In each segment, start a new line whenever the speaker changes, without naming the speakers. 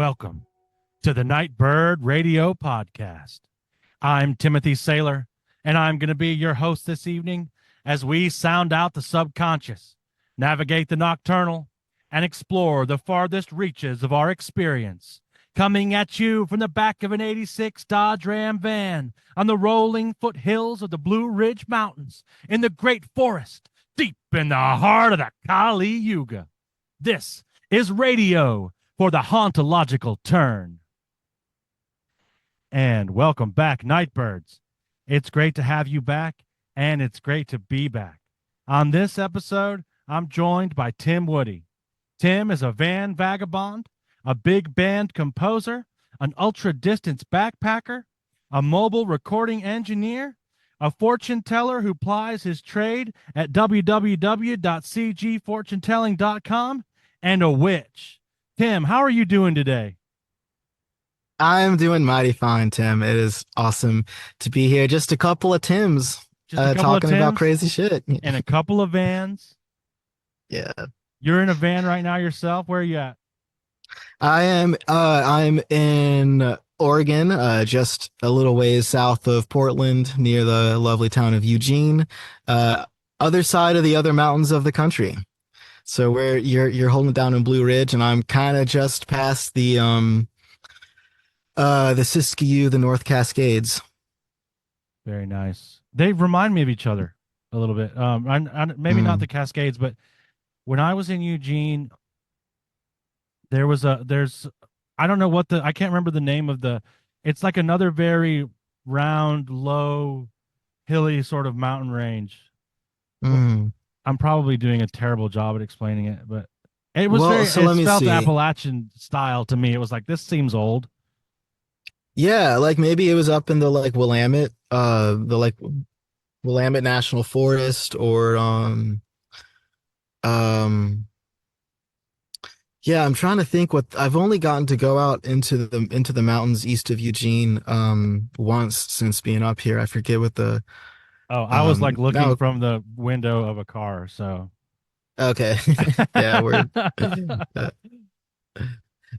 welcome to the Nightbird Radio Podcast. I'm Timothy Saylor, and I'm going to be your host this evening as we sound out the subconscious, navigate the nocturnal, and explore the farthest reaches of our experience. Coming at you from the back of an 86 Dodge Ram van on the rolling foothills of the Blue Ridge Mountains in the Great Forest, deep in the heart of the Kali Yuga. This is radio for the hauntological turn. And welcome back, Nightbirds. It's great to have you back, and it's great to be back. On this episode, I'm joined by Tim Woody. Tim is a van vagabond, a big band composer, an ultra-distance backpacker, a mobile recording engineer, a fortune teller who plies his trade at www.cgfortunetelling.com, and a witch. Tim, how are you doing today?
I'm doing mighty fine, Tim. It is awesome to be here. Just a couple of Tims talking about crazy shit.
And a couple of vans.
Yeah.
You're in a van right now yourself. Where are you at?
I'm in Oregon, just a little ways south of Portland, near the lovely town of Eugene, other side of the other mountains of the country. So you're holding it down in Blue Ridge, and I'm kind of just past the Siskiyou, the North Cascades.
Very nice. They remind me of each other a little bit. Maybe not the Cascades, but when I was in Eugene, I don't know I can't remember the name of it's like another very round, low, hilly sort of mountain range. I'm probably doing a terrible job at explaining it, but it was it felt Appalachian style to me. It was like, this seems old.
Yeah, like maybe it was up in the Willamette, Willamette National Forest, or yeah, I'm trying to think I've only gotten to go out into the mountains east of Eugene once since being up here. I forget what the
I was looking from the window of a car, so
okay. Yeah, we're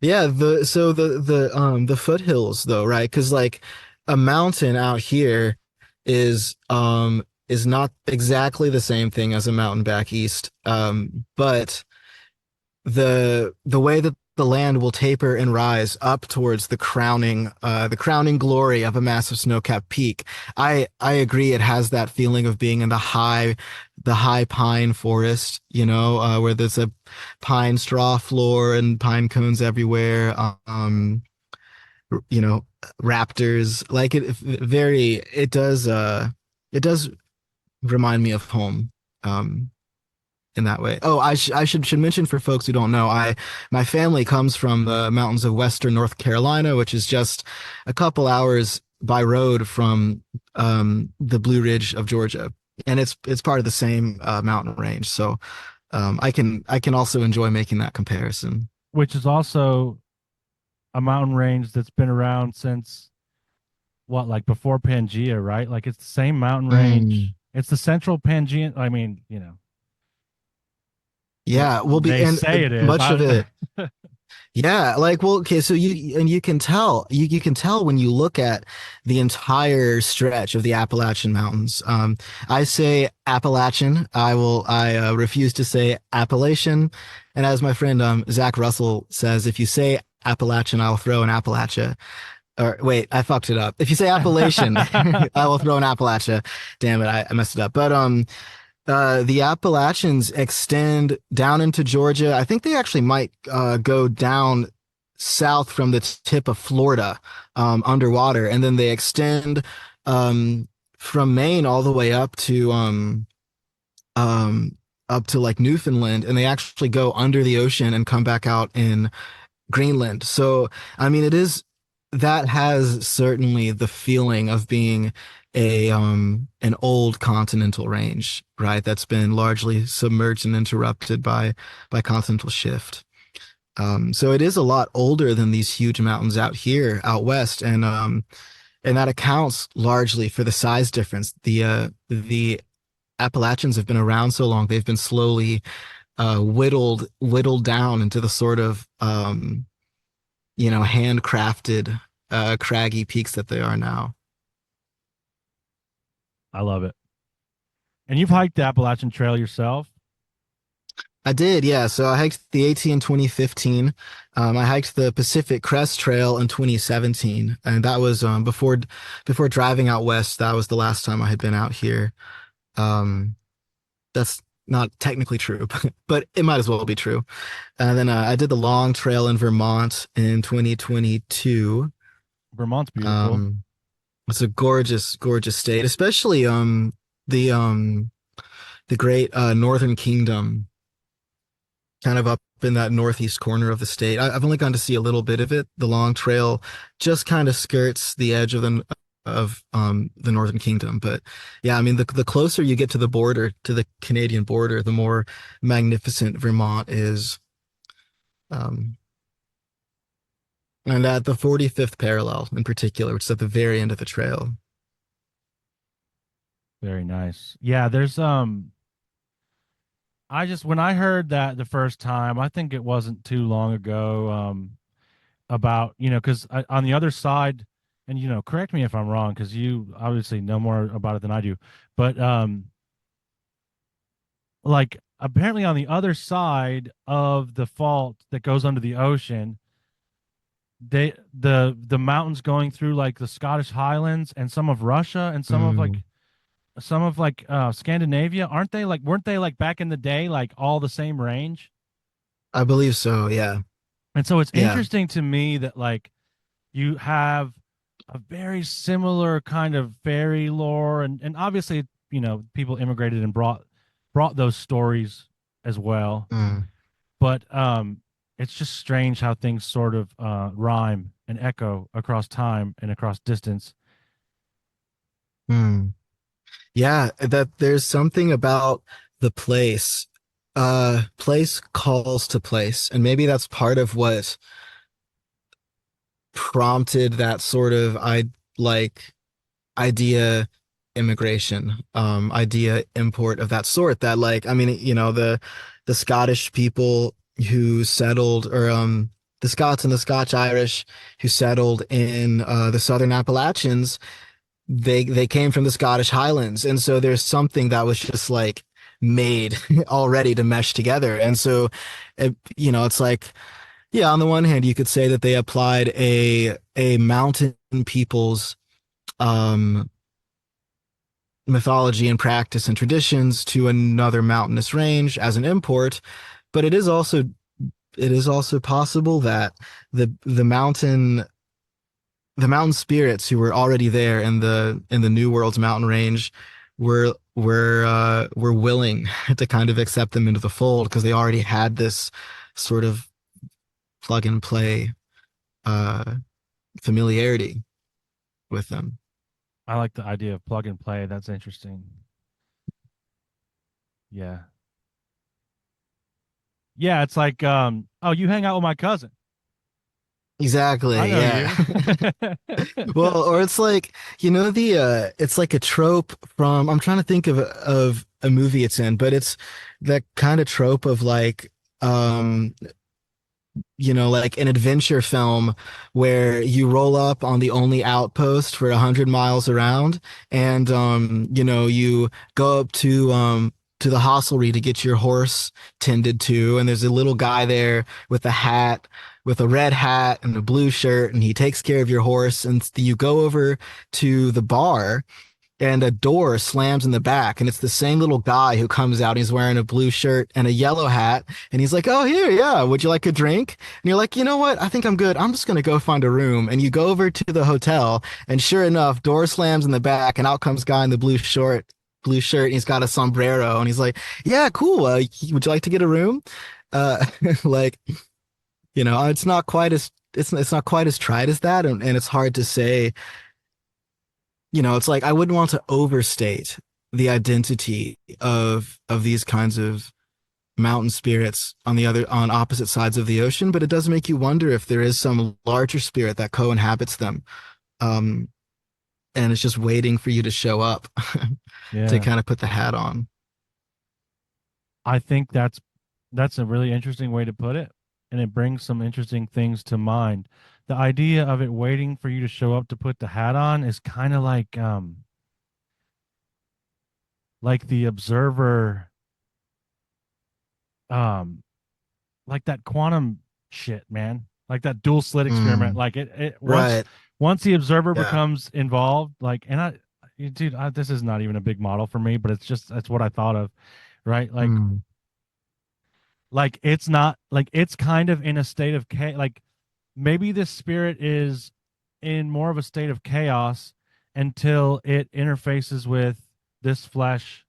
yeah, the foothills though, right? Because like a mountain out here is not exactly the same thing as a mountain back east. But the way that the land will taper and rise up towards the crowning glory of a massive snow-capped peak. I agree, it has that feeling of being in the high pine forest, where there's a pine straw floor and pine cones everywhere. Raptors, like it does remind me of home. In that way. Oh, I should mention for folks who don't know, my family comes from the mountains of Western North Carolina, which is just a couple hours by road from the Blue Ridge of Georgia, and it's part of the same mountain range. So I can also enjoy making that comparison.
Which is also a mountain range that's been around since before Pangea, right? Like, it's the same mountain range. It's the central Pangea. I mean,
Yeah,
they say it is
much of it. Yeah, okay, so you can tell when you look at the entire stretch of the Appalachian Mountains. I say Appalachian. I refuse to say Appalachian. And as my friend Zach Russell says, if you say Appalachian, I'll throw an Appalachia. Or wait, I fucked it up. If you say Appalachian, I will throw an Appalachia. Damn it, I messed it up. But the Appalachians extend down into Georgia. I think they actually might go down south from the tip of Florida underwater, and then they extend from Maine all the way up to like Newfoundland, and they actually go under the ocean and come back out in Greenland. So I mean, that has certainly the feeling of being an old continental range, right? That's been largely submerged and interrupted by continental shift. So it is a lot older than these huge mountains out here, out west, and that accounts largely for the size difference. The Appalachians have been around so long; they've been slowly whittled down into the sort of handcrafted craggy peaks that they are now.
I love it. And you've hiked the Appalachian Trail yourself?
I did, yeah. So I hiked the AT in 2015. I hiked the Pacific Crest Trail in 2017, and that was before driving out west. That was the last time I had been out here. Um, that's not technically true, but it might as well be true. And then I did the long trail in Vermont in 2022.
Vermont's beautiful.
Um, it's a gorgeous, gorgeous state, especially the um the great Northern Kingdom, kind of up in that northeast corner of the state. I've only gone to see a little bit of it. The long trail just kind of skirts the edge of the Northern Kingdom. But yeah, I mean the closer you get to the border, to the Canadian border, the more magnificent Vermont is. Um, and at the 45th parallel in particular, which is at the very end of the trail.
Very nice. Yeah, there's I just when I heard that the first time, I think it wasn't too long ago, about, because on the other side, and correct me if I'm wrong, because you obviously know more about it than I do, but like apparently on the other side of the fault that goes under the ocean, the mountains going through like the Scottish Highlands and some of Russia and
Mm,
some of like Scandinavia, aren't they like weren't they like back in the day like all the same range?
I believe so. Yeah.
And so it's
Yeah.
interesting to me that like you have a very similar kind of fairy lore, and obviously people immigrated and brought those stories as well,
Mm,
but it's just strange how things sort of rhyme and echo across time and across distance.
mm. Yeah, that there's something about the place. Place calls to place, and maybe that's part of what prompted that sort of like idea immigration, idea import of that sort. That like, I mean, the Scottish people who settled, or the Scots and the Scotch Irish who settled in the Southern Appalachians, they came from the Scottish Highlands, and so there's something that was just like made already to mesh together. And so it's like, yeah, on the one hand you could say that they applied a mountain people's um mythology and practice and traditions to another mountainous range as an import, but it is also possible that the mountain spirits who were already there in the New World's mountain range were willing to kind of accept them into the fold because they already had this sort of plug and play uh, familiarity with them.
I like the idea of plug and play. That's interesting. Yeah. Yeah, it's like oh, you hang out with my cousin. I
Exactly.
know
Yeah.
you.
Well, or it's like, it's like a trope from, I'm trying to think of a movie it's in, but it's that kind of trope of like, like an adventure film where you roll up on the only outpost for 100 miles around, and you go up to the hostelry to get your horse tended to, and there's a little guy there with a red hat and a blue shirt, and he takes care of your horse, and you go over to the bar, and a door slams in the back, and it's the same little guy who comes out. He's wearing a blue shirt and a yellow hat, and he's like, "Oh, here, yeah, would you like a drink?" And you're like, "You know what? I think I'm good. I'm just gonna go find a room." And you go over to the hotel, and sure enough, door slams in the back, and out comes guy in the blue shirt, and he's got a sombrero, and he's like, "Yeah, cool. Would you like to get a room?" Uh, like, it's not quite as tried as that, and it's hard to say. It's like I wouldn't want to overstate the identity of these kinds of mountain spirits on opposite sides of the ocean, but it does make you wonder if there is some larger spirit that co-inhabits them, um, and it's just waiting for you to show up to
Yeah.
kind of put the hat on.
I think that's a really interesting way to put it. and it brings some interesting things to mind. The idea of it waiting for you to show up to put the hat on is kind of like the observer, um like that quantum shit, man. Like that dual slit experiment.
Mm,
Like it
right.
once the observer
Yeah.
becomes involved, like, and dude, this is not even a big model for me, but it's just that's what I thought of, right?
Mm,
Like it's not like it's kind of in a state of like maybe this spirit is in more of a state of chaos until it interfaces with this flesh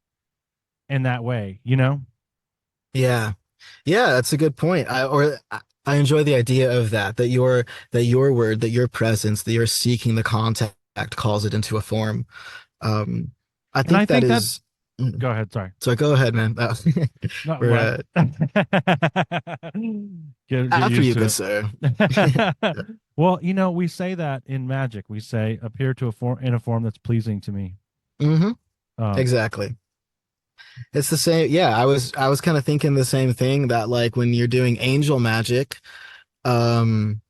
in that way, you know?
yeah. Yeah, that's a good point. I enjoy the idea of that your word, that your presence, that you're seeking the contact calls it into a form. Um, I
And I
think that
think that
is. Mm,
go ahead, sorry.
so go ahead, man.
Not
We're
what? Get
after
used
you, good
to
sir.
it. Well, we say that in magic. We say appear to a form in a form that's pleasing to me.
Hmm.
Um,
Exactly. It's the same. Yeah, I was kind of thinking the same thing that like when you're doing angel magic, um,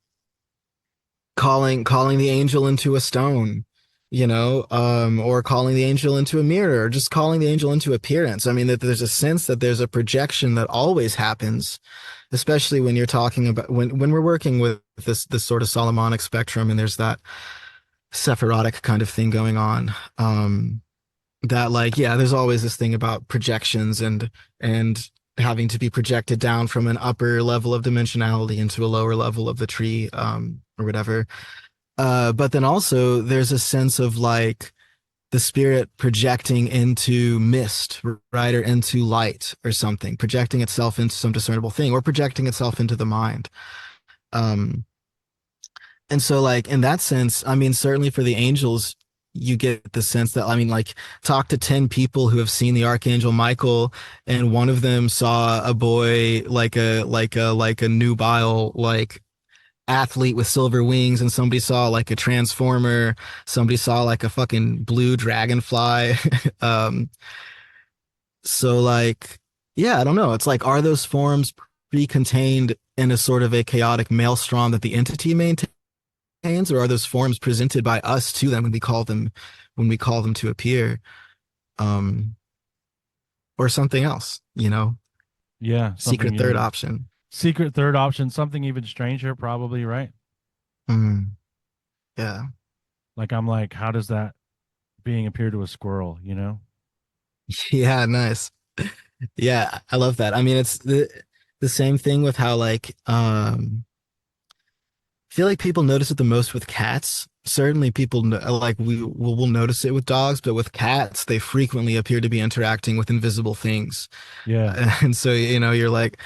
calling the angel into a stone, or calling the angel into a mirror, or just calling the angel into appearance. I mean, that there's a sense that there's a projection that always happens, especially when you're talking about when we're working with this sort of Solomonic spectrum, and there's that Sephirotic kind of thing going on. That like, yeah, there's always this thing about projections and having to be projected down from an upper level of dimensionality into a lower level of the tree, or whatever. But then also there's a sense of like the spirit projecting into mist, right? Or into light or something, projecting itself into some discernible thing or projecting itself into the mind. Um, and so like in that sense, I mean, certainly for the angels, you get the sense that, I mean, like talk to 10 people who have seen the Archangel Michael, and one of them saw a boy like a nubile, like athlete with silver wings, and somebody saw like a transformer, somebody saw like a fucking blue dragonfly. um so like, yeah, I don't know, it's like, are those forms pre-contained in a sort of a chaotic maelstrom that the entity maintains, or are those forms presented by us to them when we call them to appear, um or something else,
yeah, something
secret third
even
option.
secret third option, something even stranger, probably, right?
Mm, yeah.
Like I'm like, how does that being appear to a squirrel, you know?
Yeah, nice. Yeah, I love that. I mean, it's the same thing with how like, I feel like people notice it the most with cats. Certainly people like we will notice it with dogs, but with cats, they frequently appear to be interacting with invisible things.
Yeah.
And so, you're like,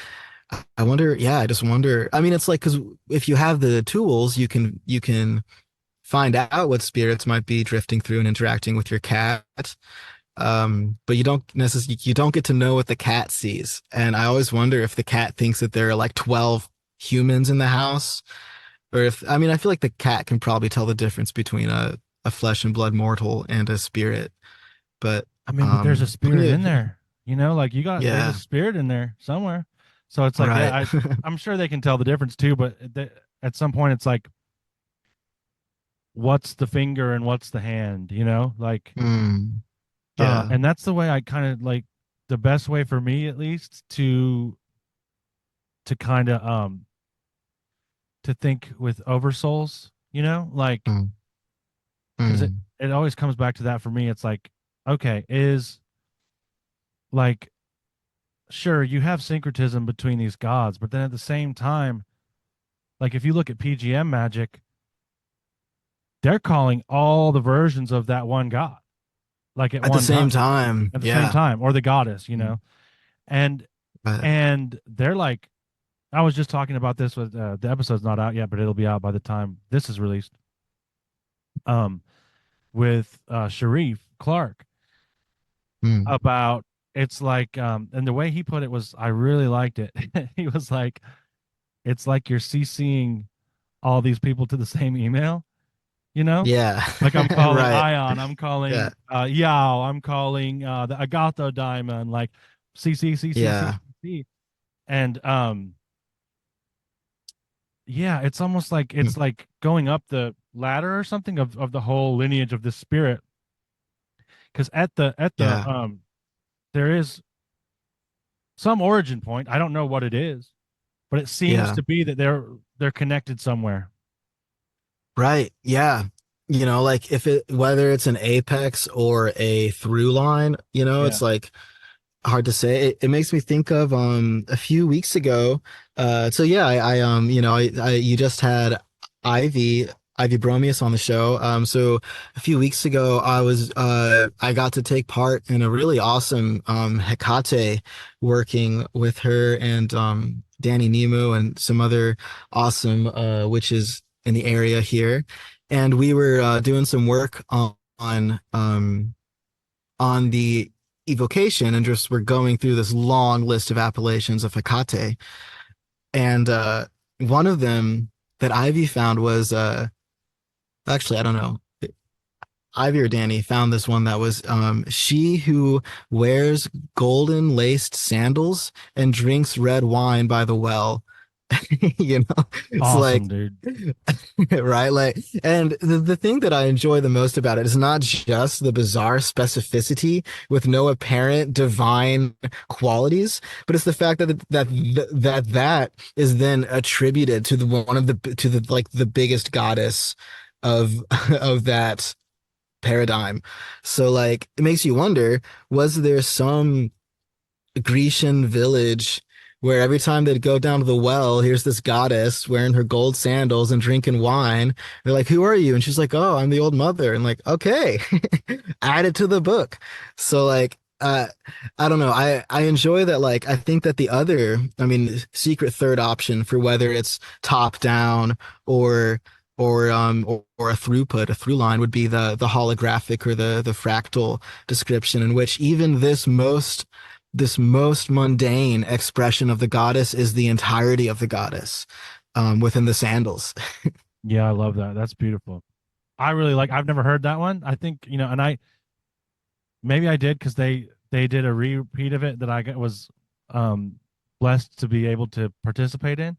I wonder, yeah, I just wonder. I mean, it's like, because if you have the tools, you can find out what spirits might be drifting through and interacting with your cat. But you don't get to know what the cat sees. And I always wonder if the cat thinks that there are like 12 humans in the house, or if, I mean, I feel like the cat can probably tell the difference between a flesh and blood mortal and a spirit. But
I mean, but there's a spirit
yeah,
in there, like there's a
yeah,
spirit in there somewhere. So it's like, yeah,
right.
I'm sure they can tell the difference too, but at some point it's like, what's the finger and what's the hand, like,
Mm, yeah.
and that's the way I kind of like the best way for me at least to kind of to think with oversouls, like
Mm,
because it
mm,
it always comes back to that for me. It's like, okay, is like sure you have syncretism between these gods, but then at the same time, like if you look at PGM magic, they're calling all the versions of that one god, like at
at the
one
same
time,
time,
at the same
yeah.
time, or the goddess,
Mm,
and
but
and they're like, I was just talking about this with the episode's not out yet, but it'll be out by the time this is released. Um, with Sharif Clark
mm,
about it's like and the way he put it was I really liked it. He was like, it's like you're CCing all these people to the same email, you know?
yeah.
Like I'm calling
Right.
Ion, I'm
Yeah.
calling Yao, I'm calling the Agatho Diamond, like C C C C C
Yeah.
C C. And yeah, it's almost like it's
Mm,
like going up the ladder or something of the whole lineage of this spirit. Because at the
yeah,
there is some origin point. I don't know what it is, but it seems
yeah.
to be that they're connected somewhere.
Right. Yeah. Like if it whether it's an apex or a through line,
Yeah.
it's like hard to say. It makes me think of a few weeks ago. So yeah, I you just had Ivy Ivy Bromius on the show. So a few weeks ago, I got to take part in a really awesome Hecate working with her and Danny Nemo and some other awesome witches in the area here, and we were doing some work on the evocation and just we're going through this long list of appellations of Hecate. And one of them that Ivy found was actually, I don't know. Ivy or Danny found this one that was she who wears golden laced sandals and drinks red wine by the well. It's
Awesome,
like
dude.
right? Like, and the thing that I enjoy the most about it is not just the bizarre specificity with no apparent divine qualities, but it's the fact that is then attributed to the one of the to the like the biggest goddess of of that paradigm. So like it makes you wonder, was there some Grecian village where every time they'd go down to the well, here's this goddess wearing her gold sandals and drinking wine. They're like, "Who are you?" And she's like, "Oh, I'm the old mother." And like, okay, add it to the book. So like, I don't know. I enjoy that. Like, I think that the other, I mean, secret third option for whether it's top down or or a through line would be the holographic or the fractal description in which even this most mundane expression of the goddess is the entirety of the goddess within the sandals.
Yeah, I love that. That's beautiful. I really like. I've never heard that one. I think and I maybe I did because they did a repeat of it that was um blessed to be able to participate in,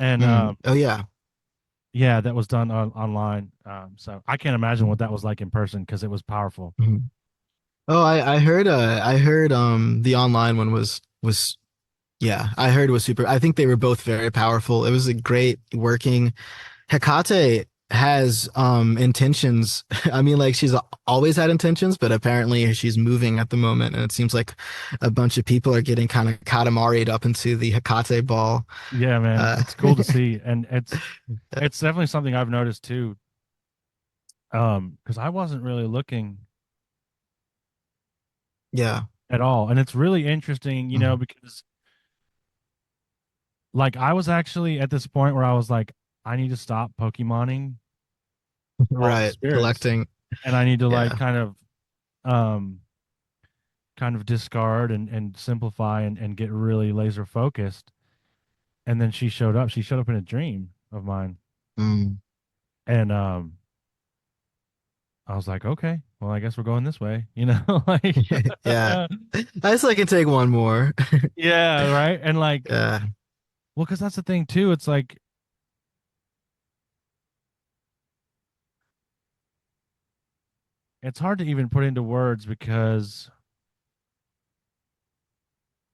and
Mm. Oh yeah.
yeah, that was done online. So I can't imagine what that was like in person because it was powerful.
Mhm. Oh, I heard the online one was yeah, I heard it was super. I think they were both very powerful. It was a great working. Hecate has intentions. I mean, like she's always had intentions, but apparently she's moving at the moment, and it seems like a bunch of people are getting kind of katamari'd up into the Hecate ball.
Yeah, man,
Uh,
it's cool to see, and it's definitely something I've noticed too. Because I wasn't really looking
yeah.
at all, and it's really interesting,
Mhm.
because like I was actually at this point where I was like, I need to stop Pokemoning all the
Right.
spirits,
Collecting.
and I need to like
Yeah.
um kind of discard and simplify and get really laser focused. And then she showed up. She showed up in a dream of mine,
Mm.
and I was like, okay, well, I guess we're going this way, like
Yeah. I guess I can take one more.
yeah, right, and like,
Yeah.
well, because that's the thing too. It's like it's hard to even put into words because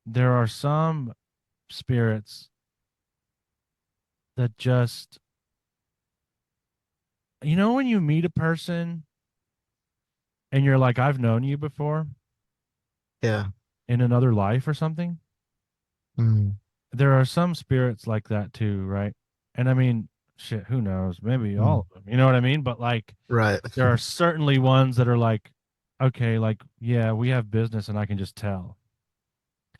there are some spirits that just, when you meet a person and you're like, I've known you before
Yeah.
in another life or something.
Mm.
There are some spirits like that too, right? And I mean, shit, who knows? Maybe all
Mm.
of them. You know what I mean? But like,
Right.
there are certainly ones that are like, okay, like, yeah, we have business and I can just tell.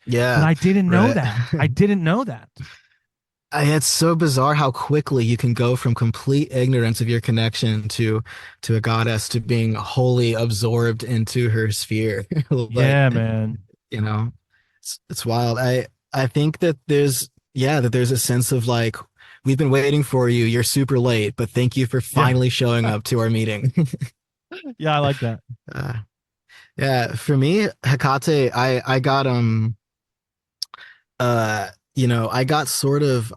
But
Yeah.
I didn't know
Right.
that. I didn't know that.
It's so bizarre how quickly you can go from complete ignorance of your connection to a goddess to being wholly absorbed into her sphere. Like,
Yeah, man.
it's wild. I think that there's a sense of like we've been waiting for you. You're super late, but thank you for
Yeah.
finally showing up to our meeting.
Yeah, I like that.
uh, yeah, for me, Hecate, I got I got sort of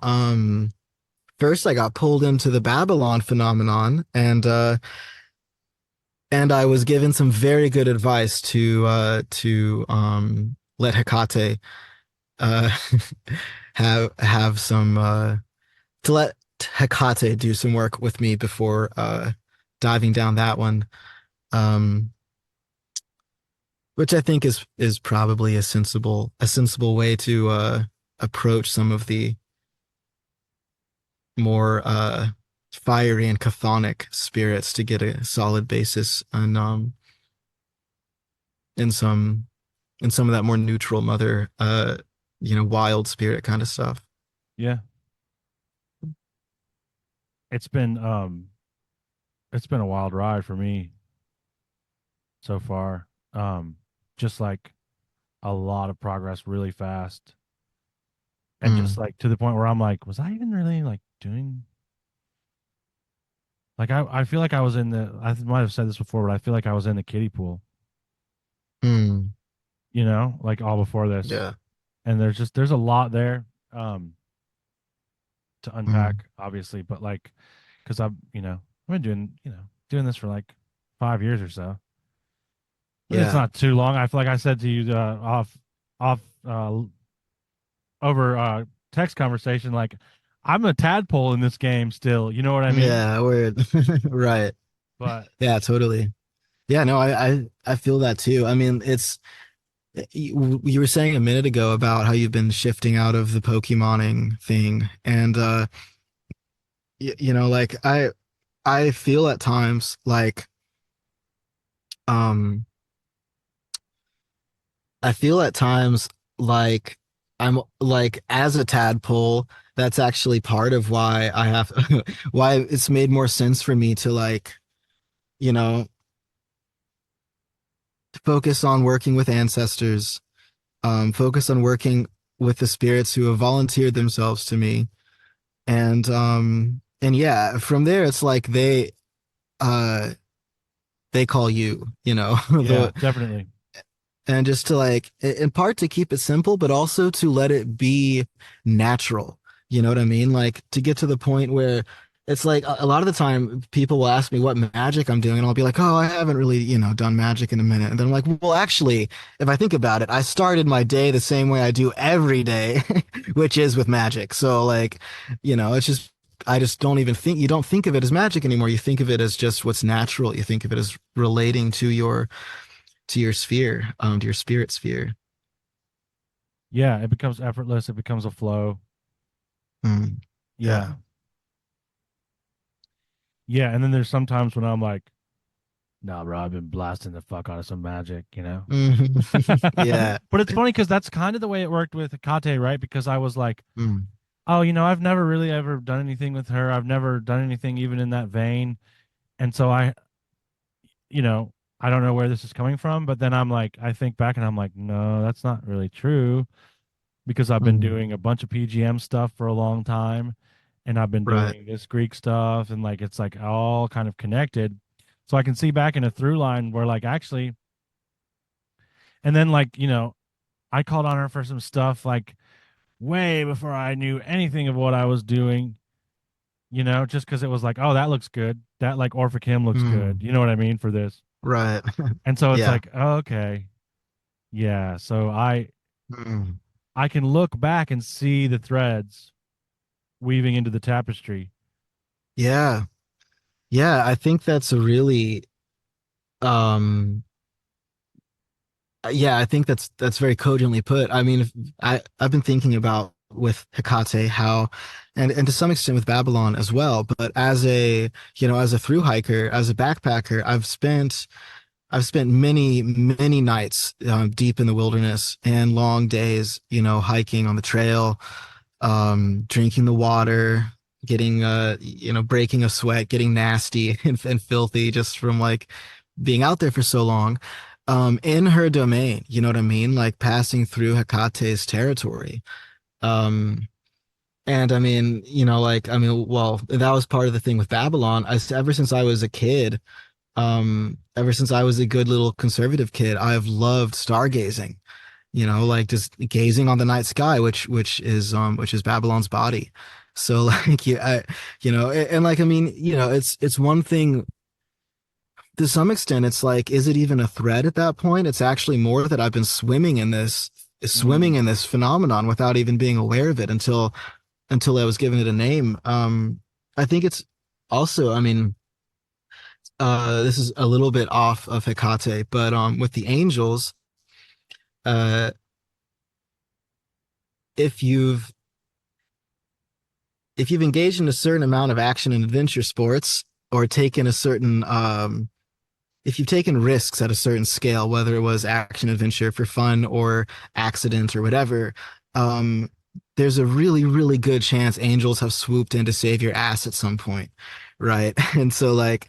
first I got pulled into the Babylon phenomenon, and I was given some very good advice to let Hecate uh have some to let Hecate do some work with me before diving down that one. Um which I think is probably a sensible way to approach some of the more fiery and chthonic spirits to get a solid basis on in some in some of that more neutral mother wild spirit kind of stuff.
Yeah. It's been um it's been a wild ride for me so far. Um just like a lot of progress really fast. And just
Mm,
like to the point where I'm like, was I even really like doing like I feel like I was in the I might have said this before, but I feel like I was in the kiddie pool,
mm,
like all before this.
yeah.
And there's a lot there to
Mm,
unpack, obviously, but like because I've been doing this for like 5 years or so. It's
yeah.
not too long. I feel like I said to you off over text conversation, like I'm a tadpole in this game still. You know what I mean?
Yeah, weird. Right.
But
Yeah, totally. Yeah, no, I feel that too. I mean, it's you were saying a minute ago about how you've been shifting out of the Pokemoning thing, and like I feel at times like um I feel at times like I'm like as a tadpole, that's actually part of why I have why it's made more sense for me to like, you know, focus on working with ancestors, focus on working with the spirits who have volunteered themselves to me. And yeah, from there it's like uh they call you,
yeah,
the
definitely.
and just to like in part to keep it simple but also to let it be natural, you know what I mean, like to get to the point where it's like a lot of the time people will ask me what magic I'm doing and I'll be like, oh, I haven't really done magic in a minute, and then I'm like, well, actually, if I think about it, I started my day the same way I do every day which is with magic. So like, it's just I just don't even think you don't think of it as magic anymore. You think of it as just what's natural. You think of it as relating to your sphere, to your spirit sphere.
Yeah, it becomes effortless. It becomes a flow.
Mm,
Yeah,
yeah.
yeah. And then there's sometimes when I'm like, nah, bro, I've been blasting the fuck out of some magic.
Mhm. Yeah.
But it's funny because that's kind of the way it worked with Kate, right? Because I was like,
Mm,
oh, I've never really ever done anything with her. I've never done anything even in that vein. And so you know, I don't know where this is coming from, but then I'm like, I think back and I'm like, no, that's not really true because I've been
mm,
doing a bunch of PGM stuff for a long time and I've been
right.
doing this Greek stuff and like it's like all kind of connected. So I can see back in a through line where like actually, and then like, I called on her for some stuff like way before I knew anything of what I was doing, just because it was like, oh, that looks good. That like Orphic looks good.
Mm,
You know what I mean for this.
right.
And so it's
Yeah.
like, oh, okay. Yeah. So
Mm,
I can look back and see the threads weaving into the tapestry.
yeah. Yeah. I think that's a really, um, yeah, I think that's very cogently put. I mean, I've been thinking about with Hecate how, and to some extent with Babylon as well, but as a through hiker, as a backpacker, I've spent many nights deep in the wilderness and long days, hiking on the trail, drinking the water, getting breaking a sweat, getting nasty and filthy just from like being out there for so long, in her domain. You know what I mean? Like passing through Hecate's territory. Um, and I mean, well, that was part of the thing with Babylon. Ever since I was a kid, ever since I was a good little conservative kid, I've loved stargazing, like just gazing on the night sky, which is Babylon's body. So like and like I mean, it's one thing to some extent. It's like, is it even a threat at that point? It's actually more that I've been swimming
Mm,
in this phenomenon without even being aware of it until I was given it a name. I think it's also, I mean, this is a little bit off of Hecate, but with the angels, uh, if you've if you've engaged in a certain amount of action and adventure sports, or taken a certain if you've taken risks at a certain scale, whether it was action adventure for fun or accident or whatever, um, there's a really, really good chance angels have swooped in to save your ass at some point, right? And so, like,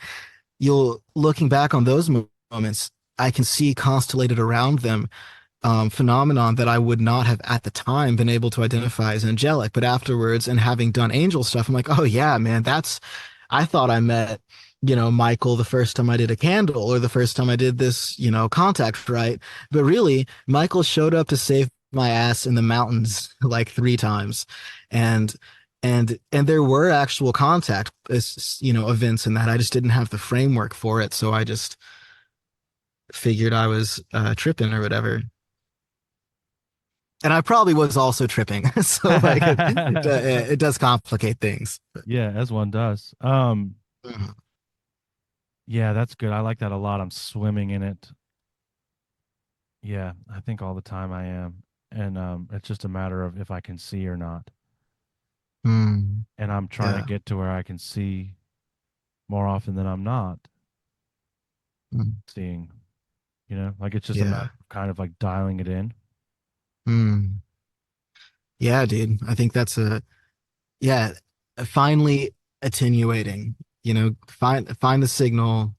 you'll looking back on those moments, I can see constellated around them phenomenon that I would not have at the time been able to identify as angelic. But afterwards, and having done angel stuff, I'm like, oh yeah, man, I thought I met, Michael the first time I did a candle, or the first time I did this, contact, right? But really, Michael showed up to save my ass in the mountains like 3 times. And and there were actual contact, events in that. I just didn't have the framework for it. So I just figured I was tripping or whatever. And I probably was also tripping. So like it does complicate things.
yeah, as one does.
Mhm.
Yeah, that's good. I like that a lot. I'm swimming in it. Yeah, I think all the time I am. And it's just a matter of if I can see or not.
Mm,
And I'm trying to
yeah.
get to where I can see more often than I'm not
Mm,
seeing, like it's just a matter
yeah.
of kind of like dialing it in.
Mm, yeah, dude. I think that's yeah, finally attenuating, find the signal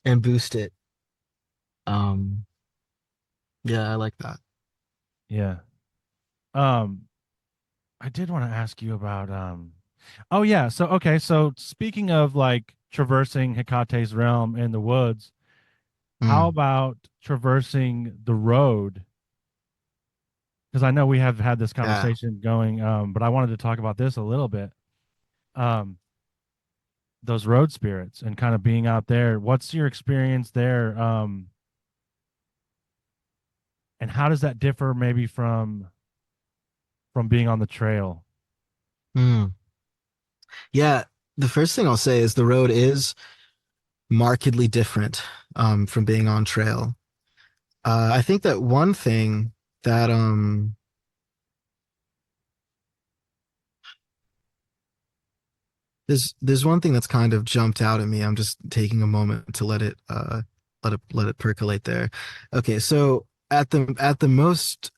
and boost it. Um, yeah, I like that.
Yeah. Um, I did want to ask you about oh yeah, so okay, so speaking of like traversing Hecate's realm in the woods, how
Mm,
about traversing the road? Because I know we have had this
yeah.
conversation going, but I wanted to talk about this a little bit. Um, those road spirits and kind of being out there. What's your experience there? And how does that differ maybe from being on the trail?
Mm. Yeah, the first thing I'll say is the road is markedly different from being on trail. I think that one thing that there's one thing that's kind of jumped out at me. I'm just taking a moment to let it percolate there. Okay, so at the most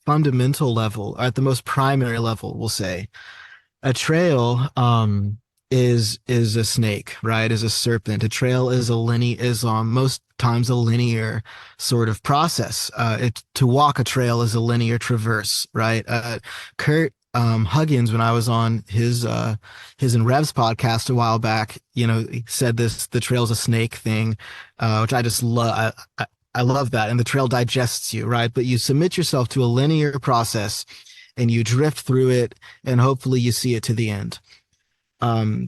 fundamental level, or at the most primary level, we'll say a trail is a snake, right? Is a serpent. A trail is a linear is most times a linear sort of process. It To walk a trail is a linear traverse, right? Kurt Huggins, when I was on his and Rev's podcast a while back, he said the trail's a snake thing, which I just love. I love that. And the trail digests you, right? But you submit yourself to a linear process and you drift through it, and hopefully you see it to the end.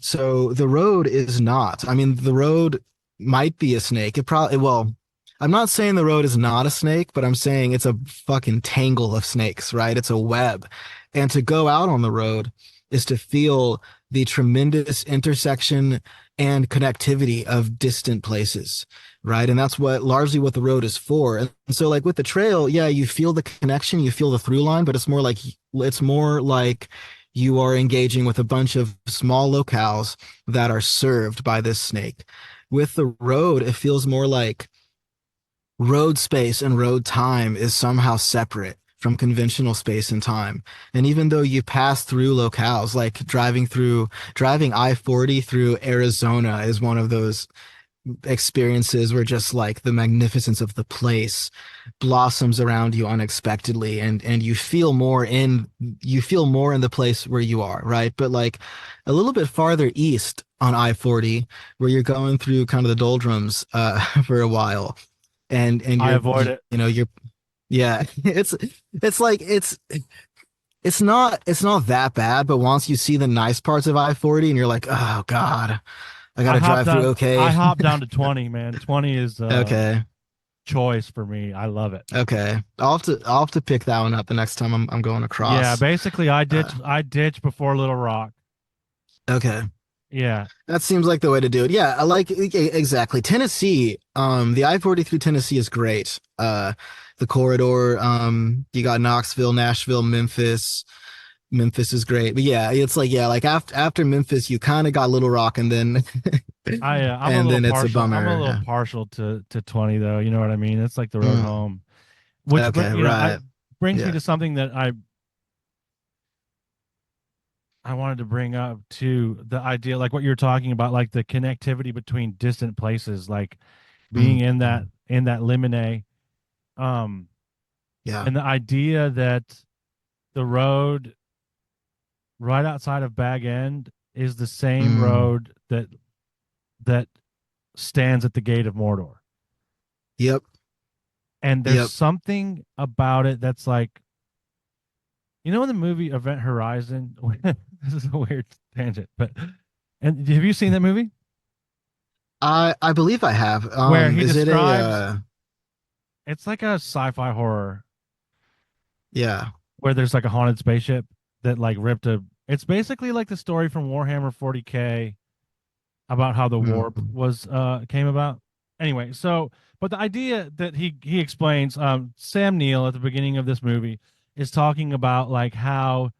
So the road is not. I mean, the road might be a snake. It probably, well, I'm not saying the road is not a snake, but I'm saying it's a fucking tangle of snakes, right? It's a web. And to go out on the road is to feel the tremendous intersection and connectivity of distant places, right? And that's largely what the road is for. And so like with the trail, yeah, you feel the connection, you feel the through line, but it's more like you are engaging with a bunch of small locales that are served by this snake. With the road, it feels more like road space and road time is somehow separate from conventional space and time. And even though you pass through locales, like driving I-40 through Arizona is one of those experiences where just like the magnificence of the place blossoms around you unexpectedly, and you feel more in the place where you are, right? But like a little bit farther east on I-40, where you're going through kind of the doldrums for a while, and
I
you're
avoid
you,
it.
you know you're yeah, it's like it's not that bad, but once you see the nice parts of I-40 and you're like, oh God, I
I
gotta
hopped
drive through.
down. I
Okay.
hopped down to 20, man. 20 is
Okay.
choice for me. I love it.
Okay. I'll have to pick that one up the next time I'm going
Yeah,
across.
basically,
Uh,
I ditched before Little Rock.
okay.
Yeah,
That seems like the way to do it. Yeah, I like exactly. Tennessee, the I-40 through Tennessee is great. The corridor, you got Knoxville, Nashville, Memphis. Memphis is great. But yeah, it's like yeah, like after Memphis you kind of got Little Rock and then
I'm a
and
little
then it's a
partial. I'm a
bummer.
little
Yeah.
partial to 20 though. You know what I mean? It's like the road
Mm,
home, which
okay,
I
right.
brings me
Yeah.
to something that I wanted to bring up too. The idea, like what you're talking about, like the connectivity between distant places, like being
Mm,
in that limine, um,
yeah.
and the idea that the road right outside of Bag End is the same
Mm,
road that stands at the gate of Mordor.
yep.
And there's
Yep.
something about it that's like, you know, in the movie Event Horizon, this is a weird tangent, but and have you seen that movie
I believe I have.
where he
Is it a
describes it's like a sci-fi horror
yeah.
where there's like a haunted spaceship that like ripped a it's basically like the story from Warhammer 40K about how the warp
Mm,
was came about. Anyway, so but the idea that he explains, Sam Neill at the beginning of this movie is talking about like how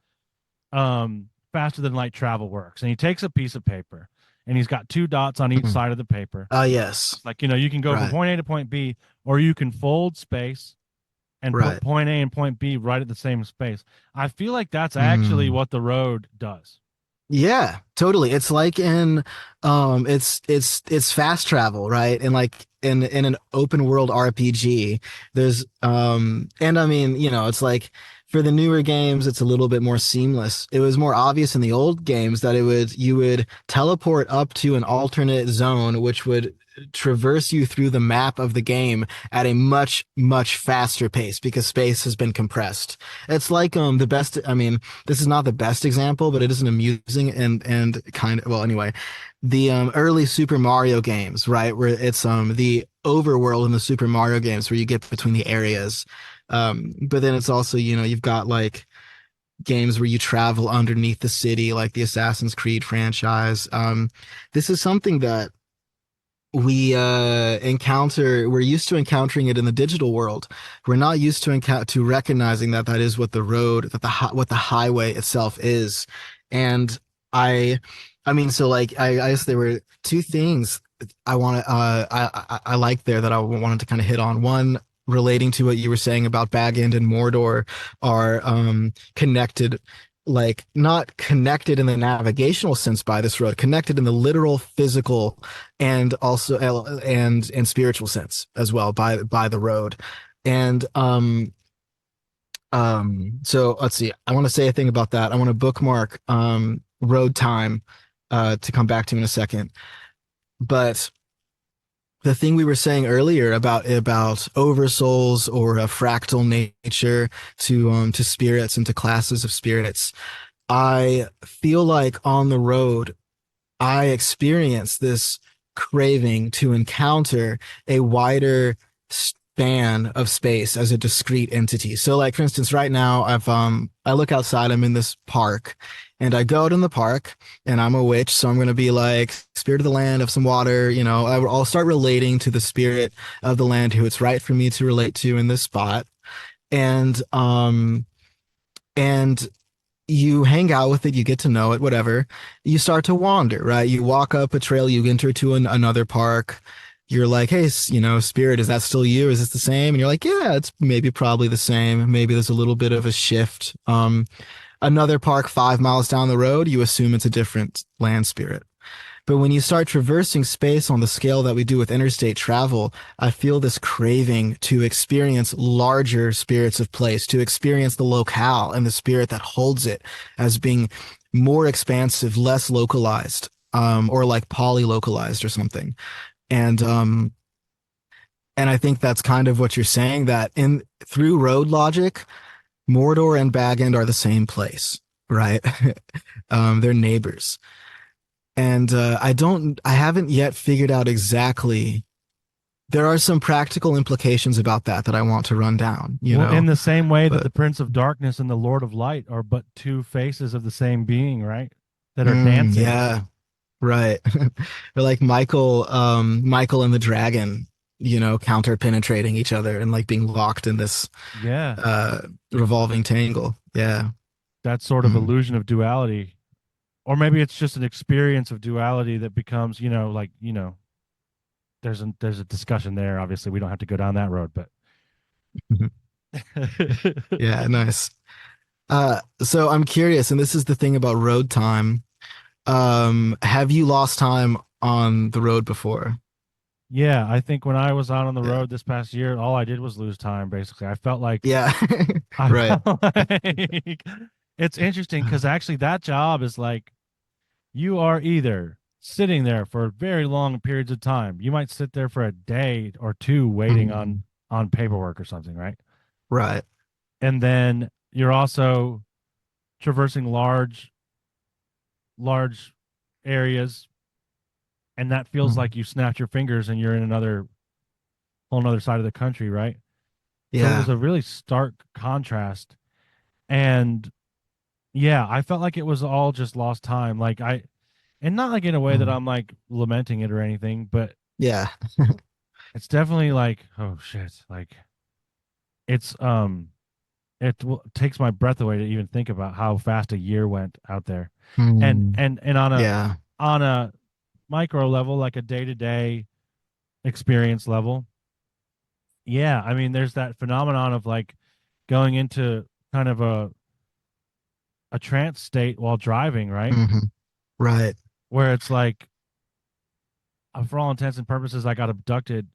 faster than light travel works, and he takes a piece of paper and he's got two dots on each
mm.
side of the paper.
Yes.
Like you can go from
Right.
point A to point B, or you can fold space and put
Right.
point A and point B right at the same space. I feel like that's actually
Mm.
what the road does.
Yeah, totally. It's like in it's fast travel, right? And like in an open world RPG, there's and I mean, it's like for the newer games, it's a little bit more seamless. It was more obvious in the old games that it would you would teleport up to an alternate zone, which would traverse you through the map of the game at a much, much faster pace because space has been compressed. It's like the best, I mean, this is not the best example, but it is an amusing and kind of well anyway. The early Super Mario games, right, where it's the overworld in the Super Mario games where you get between the areas. But then it's also, you've got like games where you travel underneath the city, like the Assassin's Creed franchise. This is something that we're used to encountering it in the digital world. We're not used to recognizing that that is what the road that what the highway itself is. And i I mean, so like I guess there were two things I want to I like there that I wanted to kind of hit on. One, relating to what you were saying about Bag End and Mordor are connected, like not connected in the navigational sense by this road, connected in the literal physical and also and spiritual sense as well by the road. And so let's see. I want to say a thing about that. I want to bookmark road time to come back to in a second. But the thing we were saying earlier about oversouls or a fractal nature to spirits and to classes of spirits, I feel like on the road I experience this craving to encounter a wider span of space as a discrete entity. So like for instance, right now I look outside, I'm in this park and I go out in the park and I'm a witch, so I'm going to be like spirit of the land of some water, I'll start relating to the spirit of the land who it's right for me to relate to in this spot. And you hang out with it, you get to know it, whatever. You start to wander, right? You walk up a trail, you enter to another park. You're like, hey, spirit, is that still you? Is this the same? And you're like, yeah, it's maybe probably the same. Maybe there's a little bit of a shift. Another park 5 miles down the road, you assume it's a different land spirit. But when you start traversing space on the scale that we do with interstate travel, I feel this craving to experience larger spirits of place, to experience the locale and the spirit that holds it as being more expansive, less localized, or like polylocalized or something. And and I think that's kind of what you're saying, that in through road logic, Mordor and Bagend are the same place, right? They're neighbors. And I haven't yet figured out exactly. There are some practical implications about that I want to run down,
Well, in the same way that
but
the Prince of Darkness and the Lord of Light are but two faces of the same being, right? That are dancing.
yeah, right. Or like Michael and the dragon, counter penetrating each other and like being locked in this
Yeah.
uh revolving tangle. Yeah.
That sort of
Mm.
illusion of duality. Or maybe it's just an experience of duality that becomes, like, there's a discussion there. Obviously, we don't have to go down that road, but
Yeah, nice. So I'm curious, and this is the thing about road time. Have you lost time on the road before?
yeah, I think when I was out on the
Yeah.
road this past year, all I did was lose time. Basically, I felt like
Yeah.
I
Right.
felt like it's interesting because actually that job is like you are either sitting there for very long periods of time. You might sit there for a day or two waiting
Mhm.
on paperwork or something, right?
Right.
And then you're also traversing large areas, and that feels
Mhm.
like you snapped your fingers and you're in another whole another side of the country, right? So it was
Yeah.
a really stark contrast. And yeah, I felt like it was all just lost time. And not like in a way that
Mhm.
I'm like lamenting it or anything, but
Yeah.
it's definitely like, oh shit, like it's takes my breath away to even think about how fast a year went out there. And
Mm.
and on a
Yeah.
on a micro level, like a day-to-day experience level, yeah, I mean there's that phenomenon of like going into kind of a trance state while driving, right?
Hmm. Right.
Where it's like, for all intents and purposes, I got abducted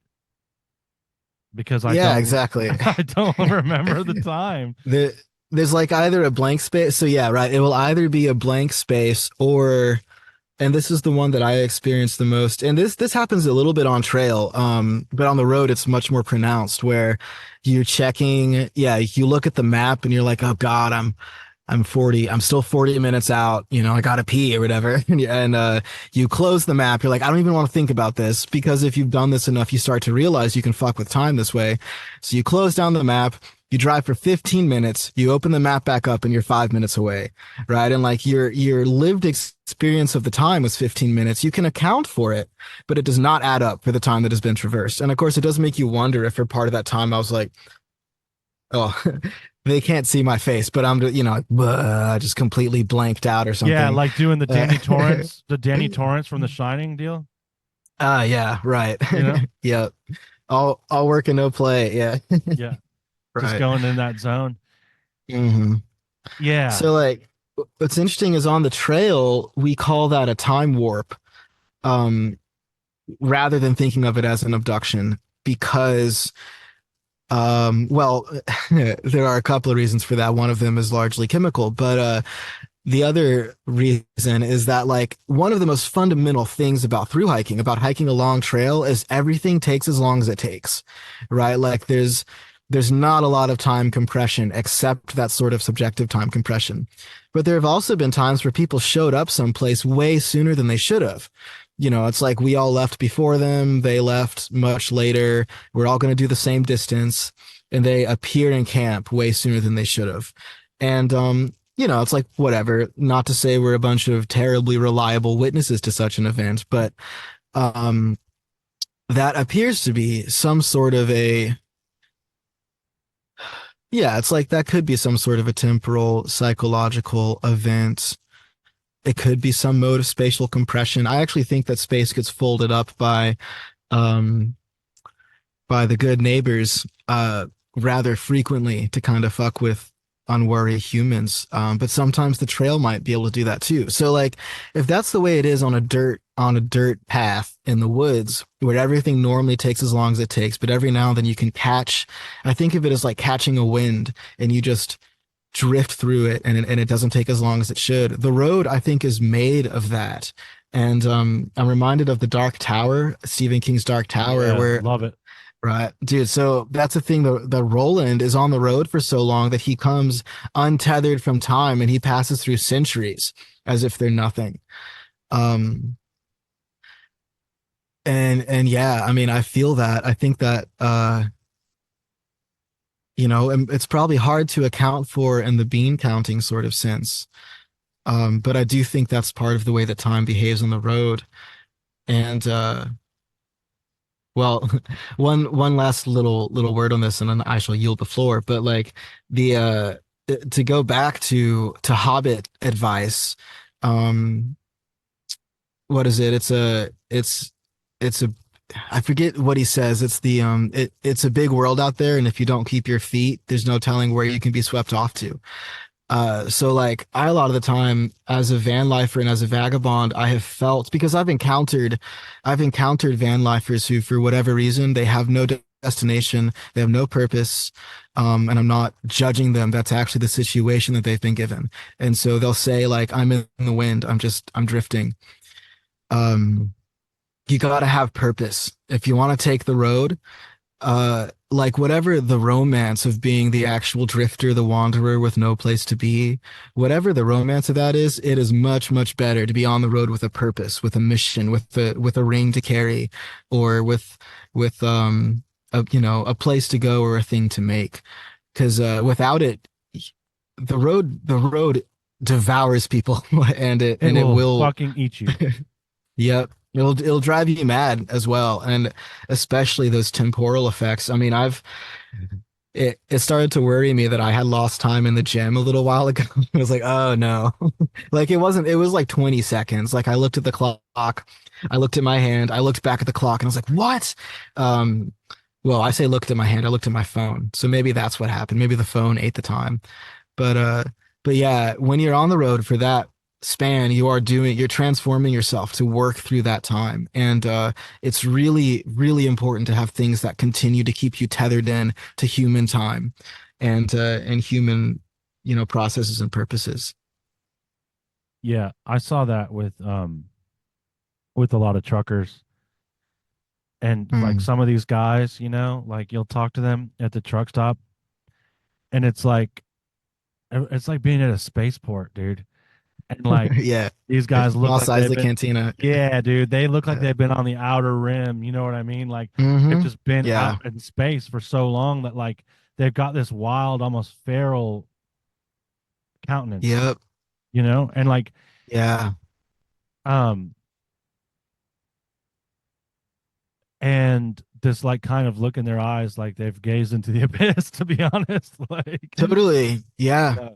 because I
Yeah,
don't
exactly.
I don't remember the time.
the, there's like either a blank space. So yeah, right. It will either be a blank space or, and this is the one that I experienced the most. And this happens a little bit on trail, but on the road it's much more pronounced where you're checking. Yeah, you look at the map and you're like, oh God, I'm 40. I'm still 40 minutes out. I got to pee or whatever. And you close the map. You're like, I don't even want to think about this because if you've done this enough, you start to realize you can fuck with time this way. So you close down the map. You drive for 15 minutes. You open the map back up and you're 5 minutes away. Right. And like your lived experience of the time was 15 minutes. You can account for it, but it does not add up for the time that has been traversed. And of course, it does make you wonder if for part of that time I was like, oh, they can't see my face, but I'm, just completely blanked out or
Yeah,
something.
like doing
Uh,
The Danny Torrance from The Shining deal,
yeah, right.
you know?
Yeah. All work and no play. Yeah.
Yeah, just
Right.
going in that zone.
Hmm.
Yeah.
So like what's interesting is on the trail, we call that a time warp, um, rather than thinking of it as an abduction because well, there are a couple of reasons for that. One of them is largely chemical, but the other reason is that like one of the most fundamental things about through hiking, about hiking a long trail is everything takes as long as it takes, right? Like there's not a lot of time compression except that sort of subjective time compression. But there have also been times where people showed up someplace way sooner than they should have. It's like we all left before them, they left much later. We're all going to do the same distance, and they appear in camp way sooner than they should have. And it's like whatever. Not to say we're a bunch of terribly reliable witnesses to such an event, but um, that appears to be some sort of a yeah. It's like that could be some sort of a temporal psychological event. It could be some mode of spatial compression. I actually think that space gets folded up um, by the good neighbors rather frequently to kind of fuck with unwary humans. But sometimes the trail might be able to do that too. So like if that's the way it is on a dirt path in the woods where everything normally takes as long as it takes, but every now and then you can catch, I think of it as like catching a wind and you just drift through it and it doesn't take as long as it should. The road I think is made of that. And I'm reminded of the Dark Tower, Stephen King's Dark Tower,
Yeah,
where
love it.
Right, dude. So that's the thing. The Roland is on the road for so long that he comes untethered from time, and he passes through centuries as if they're nothing. Um, and yeah, I mean, I feel that. I think that and it's probably hard to account for in the bean counting sort of sense. But I do think that's part of the way that time behaves on the road. And well, one last little word on this, and then I shall yield the floor. But like the to go back to Hobbit advice, um, what is it? It's a I forget what he says. It's a big world out there, and if you don't keep your feet, there's no telling where you can be swept off to. So like I a lot of the time as a van lifer and as a vagabond, I have felt because I've encountered van lifers who, for whatever reason, they have no destination, they have no purpose, and I'm not judging them. That's actually the situation that they've been given, and so they'll say like, "I'm in the wind. I'm drifting." Um, you got to have purpose if you want to take the road. Like whatever the romance of being the actual drifter, the wanderer with no place to be, whatever the romance of that is, it is much, much better to be on the road with a purpose, with a mission, with a ring to carry, or with a place to go or a thing to make. Because without it, the road devours people, and it
It
and it
will
will.
fucking eat you.
Yep. It'll drive you mad as well, and especially those temporal effects. I mean, it started to worry me that I had lost time in the gym a little while ago. I was like, oh no. Like it was like 20 seconds. Like I looked at the clock, I looked at my hand, I looked back at the clock, and I was like, what? Um, well, I say looked at my hand, I looked at my phone. So maybe that's what happened. Maybe the phone ate the time. But uh but yeah, when you're on the road for that span, you're transforming yourself to work through that time. And it's really, really important to have things that continue to keep you tethered in to human time and human, processes and purposes.
Yeah, I saw that with a lot of truckers and like
Mm.
some of these guys, like you'll talk to them at the truck stop and it's like being at a spaceport, dude. And like
Yeah.
these guys look
Moss
like they've
Eisley
been,
Cantina.
yeah, dude, they look like
Yeah.
they've been on the outer rim, you know what I mean? Like they've
Mm-hmm.
just been out
Yeah.
in space for so long that like they've got this wild, almost feral countenance,
Yep.
and like
Yeah.
um and this like kind of look in their eyes like they've gazed into the abyss, to be honest. Like
Totally. Yeah.
yeah.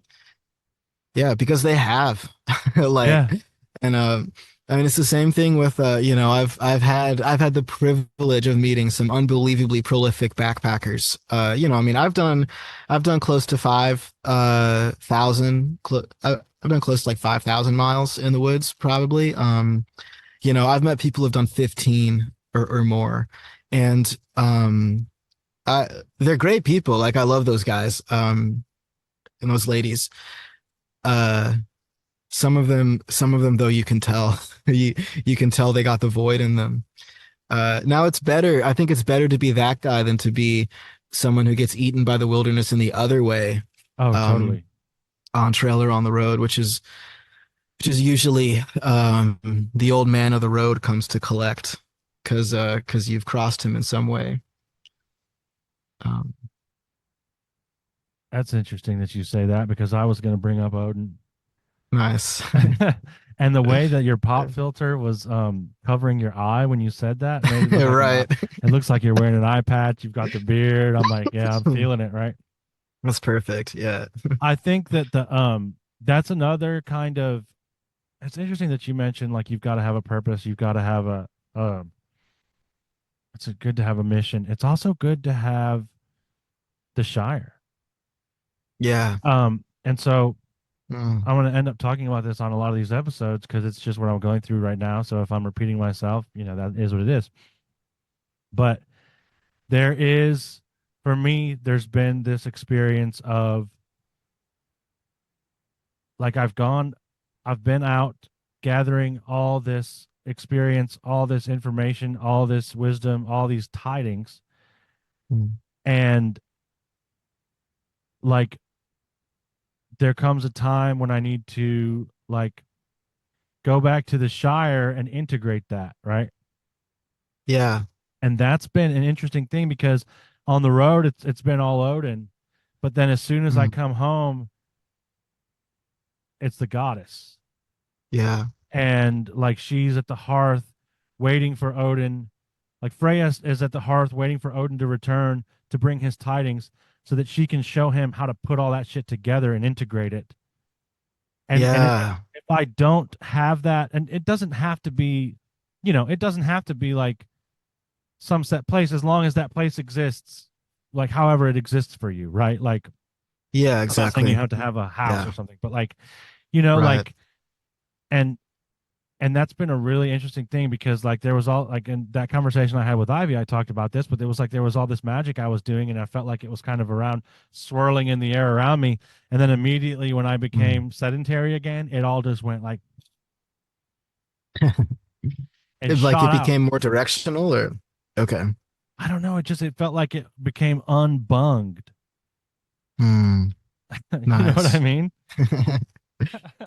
Yeah, because they have. Like,
Yeah.
and I mean it's the same thing with I've had the privilege of meeting some unbelievably prolific backpackers. I mean I've done close to 5,000 I've done close to like 5,000 miles in the woods probably. I've met people who've done 15 or more. And they're great people. Like I love those guys and those ladies. Uh some of them though you can tell you can tell they got the void in them. Now it's better. I think it's better to be that guy than to be someone who gets eaten by the wilderness in the other way,
Oh,
um,
totally.
on trail or on the road, which is usually the old man of the road comes to collect because you've crossed him in some way. Um,
That's interesting that you say that because I was going to bring up Odin.
nice.
And the way that your pop filter was covering your eye when you said that made it look like an eye.
Right.
It looks like you're wearing an eye patch. You've got the beard. I'm like, yeah, I'm feeling it, right?
That's perfect. Yeah.
I think that that's another kind of it's interesting that you mentioned like you've got to have a purpose, you've got to have a it's good to have a mission. It's also good to have the Shire.
Yeah.
And so
Mm.
I'm going to end up talking about this on a lot of these episodes because it's just what I'm going through right now. So if I'm repeating myself, that is what it is. But there is, for me, there's been this experience of like I've been out gathering all this experience, all this information, all this wisdom, all these tidings.
Mm.
And like there comes a time when I need to like go back to the Shire and integrate that, right?
Yeah.
And that's been an interesting thing because on the road it's been all Odin, but then as soon as I
Mm.
come home, it's the goddess.
Yeah.
And like she's at the hearth waiting for Odin. Like Freya is at the hearth waiting for Odin to return to bring his tidings so that she can show him how to put all that shit together and integrate it. And
Yeah.
if I don't have that, and it doesn't have to be, it doesn't have to be like some set place as long as that place exists, like however it exists for you, right? Like
Yeah,
I'm not saying you
exactly.
have to have a house or
Yeah.
something, but like,
Right.
like and and that's been a really interesting thing because like there was all like in that conversation I had with Ivy, I talked about this, but there was like there was all this magic I was doing and I felt like it was kind of around swirling in the air around me. And then immediately when I
Mm.
became sedentary again, it all just went like and
Like
shot
it
out.
became more directional or okay.
I don't know, it felt like it became unbunged.
Mm.
You know what I
Nice.
mean?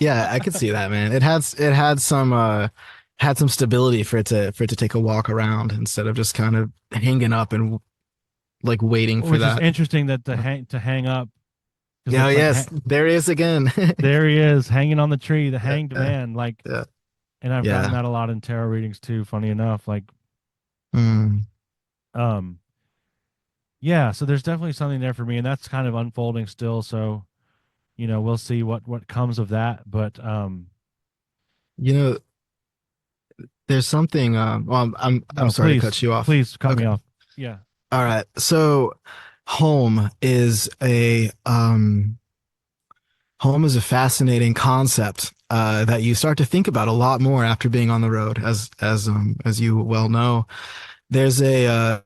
Yeah, I could see that, man. It had some stability for it to take a walk around instead of just kind of hanging up and like waiting for
Which is
that.
interesting that to hang up because
Yeah,
it's like
yes, there he is again.
there he is hanging on the tree, the
Yeah,
hanged man. Like,
yeah,
and I've gotten
yeah.
that a lot in tarot readings too. Funny enough, like,
Mm.
um, yeah. So there's definitely something there for me, and that's kind of unfolding still. So we'll see what comes of that. But
You know, there's something. Well, I'm
no,
sorry to cut you off.
please cut me
Okay,
off. Yeah.
all right. So, home is a home is a fascinating concept that you start to think about a lot more after being on the road, as you well know. There's a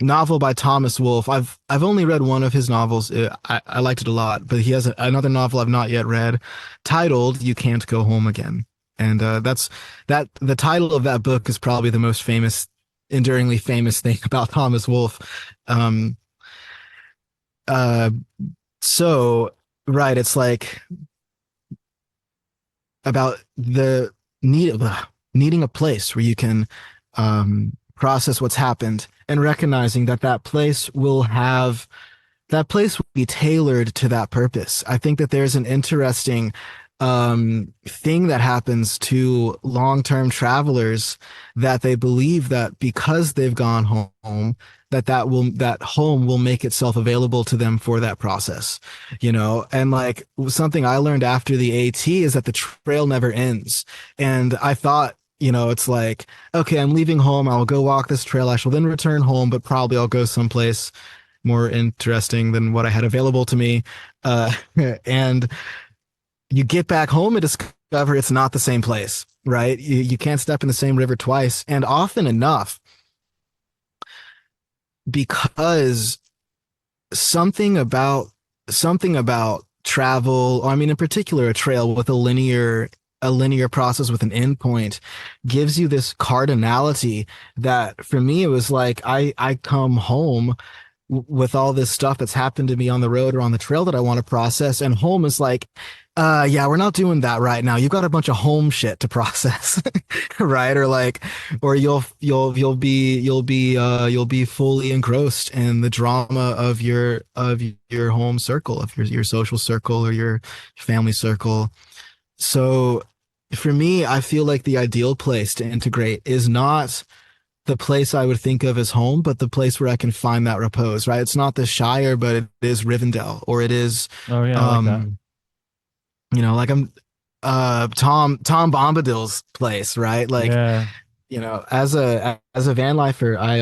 novel by Thomas Wolfe. I've only read one of his novels. I liked it a lot, but he has another novel I've not yet read, titled "You Can't Go Home Again," and that the title of that book is probably the most famous, enduringly famous thing about Thomas Wolfe. Um, uh, so right, it's like about the needing a place where you can process what's happened and recognizing that place will be tailored to that purpose. I think that there's an interesting thing that happens to long-term travelers that they believe that because they've gone home, that home will make itself available to them for that process, and like something I learned after the AT is that the trail never ends. And I thought, it's like, okay, I'm leaving home. I'll go walk this trail. I shall then return home, but probably I'll go someplace more interesting than what I had available to me. Uh, and you get back home and discover it's not the same place, right? You can't step in the same river twice. And often enough, because something about something about travel, or I mean, in particular, a trail with a linear process with an endpoint gives you this cardinality that for me it was like I come home with all this stuff that's happened to me on the road or on the trail that I want to process. And home is like, yeah, we're not doing that right now. You've got a bunch of home shit to process, right? Or like, or you'll be fully engrossed in the drama of your home circle, of your social circle or your family circle. So for me, I feel like the ideal place to integrate is not the place I would think of as home, but the place where I can find that repose, right? It's not the Shire, but it is Rivendell, or it is,
Oh yeah, I like that.
um, like I'm, Tom Bombadil's place, right? Like,
Yeah.
as a van lifer, I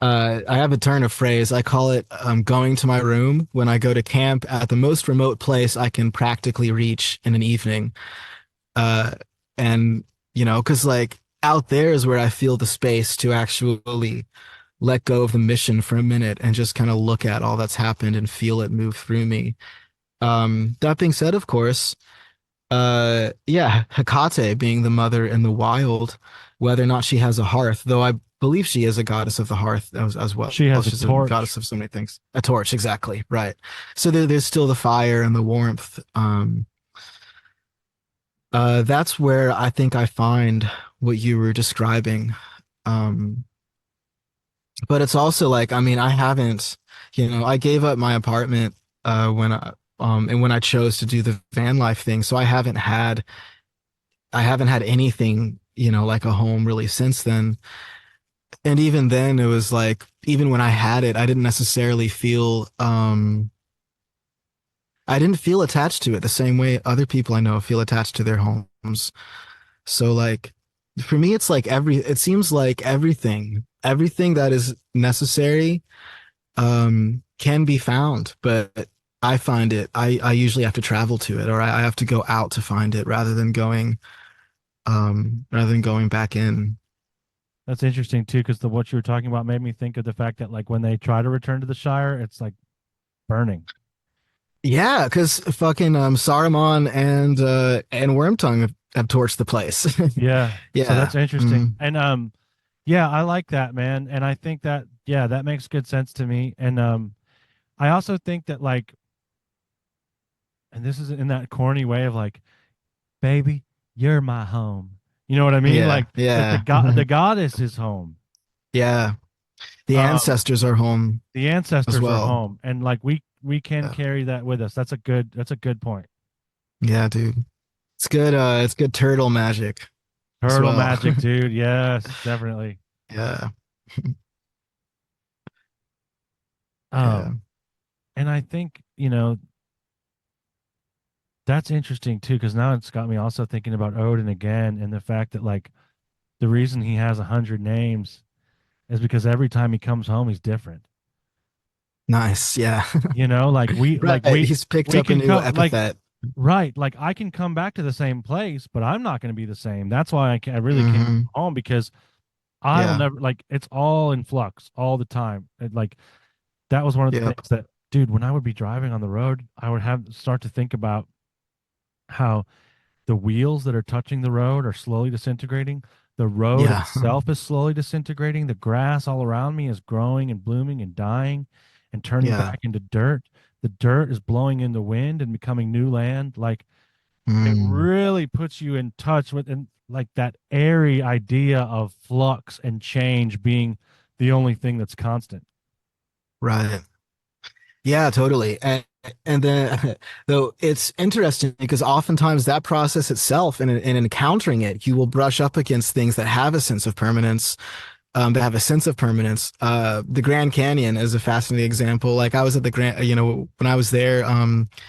have a turn of phrase. I call it, going to my room when I go to camp at the most remote place I can practically reach in an evening. Uh, and because like out there is where I feel the space to actually let go of the mission for a minute and just kind of look at all that's happened and feel it move through me. That being said, of course, yeah, Hecate being the mother in the wild, whether or not she has a hearth, though believe she is a goddess of the hearth as well.
She has a
She's a
torch.
goddess of so many things. A torch, exactly. Right. So there's still the fire and the warmth. That's where I think I find what you were describing. Um, but it's also like, I mean, I haven't, I gave up my apartment and when I chose to do the van life thing, so I haven't had anything, like a home really since then. And even then it was like, even when I had it, I didn't feel attached to it the same way other people I know feel attached to their homes. So like for me, it's like it seems like everything that is necessary, can be found, but I usually have to travel to it, or I have to go out to find it rather than going back in.
That's interesting too, because the what you were talking about made me think of the fact that like when they try to return to the Shire, it's like burning.
Yeah, because fucking Saruman and Wormtongue have torched the place.
Yeah. So
Yeah.
that's interesting.
Mm.
And yeah, I like that, man. And I think that yeah, that makes good sense to me. And I also think that like and this is in that corny way of like, baby, you're my home. You know what I mean?
Yeah.
Like that
Yeah.
the goddess is home.
Yeah. The
Um
ancestors are home
the
as
ancestors are
well.
home and like we can
Yeah.
carry that with us. That's a good point.
Yeah, dude. It's good turtle magic as
Turtle
well.
magic, dude. Yes, definitely.
Yeah. Yeah.
Um and I think, that's interesting too, because now it's got me also thinking about Odin again and the fact that like the reason he has 100 names is because every time he comes home, he's different.
Nice. Yeah.
Like we
Right.
like we
He's picked
we
up a
can
new
come like
epithet.
right, like I can come back to the same place, but I'm not going to be the same. That's why I really can't
Hmm.
come home because I'll
Yeah.
never like it's all in flux all the time. Like that was one of the
Yep.
things that, dude, when I would be driving on the road, I would have start to think about how the wheels that are touching the road are slowly disintegrating. The road
Yeah.
itself is slowly disintegrating. The grass all around me is growing and blooming and dying and turning
Yeah.
back into dirt. The dirt is blowing in the wind and becoming new land. Like it
Mm.
really puts you in touch with and like that airy idea of flux and change being the only thing that's constant.
Right. Yeah, totally. And then though it's interesting because oftentimes that process itself and in encountering it, you will brush up against things that have a sense of permanence, that have a sense of permanence. The Grand Canyon is a fascinating example. Like I was at the Grand, when I was there,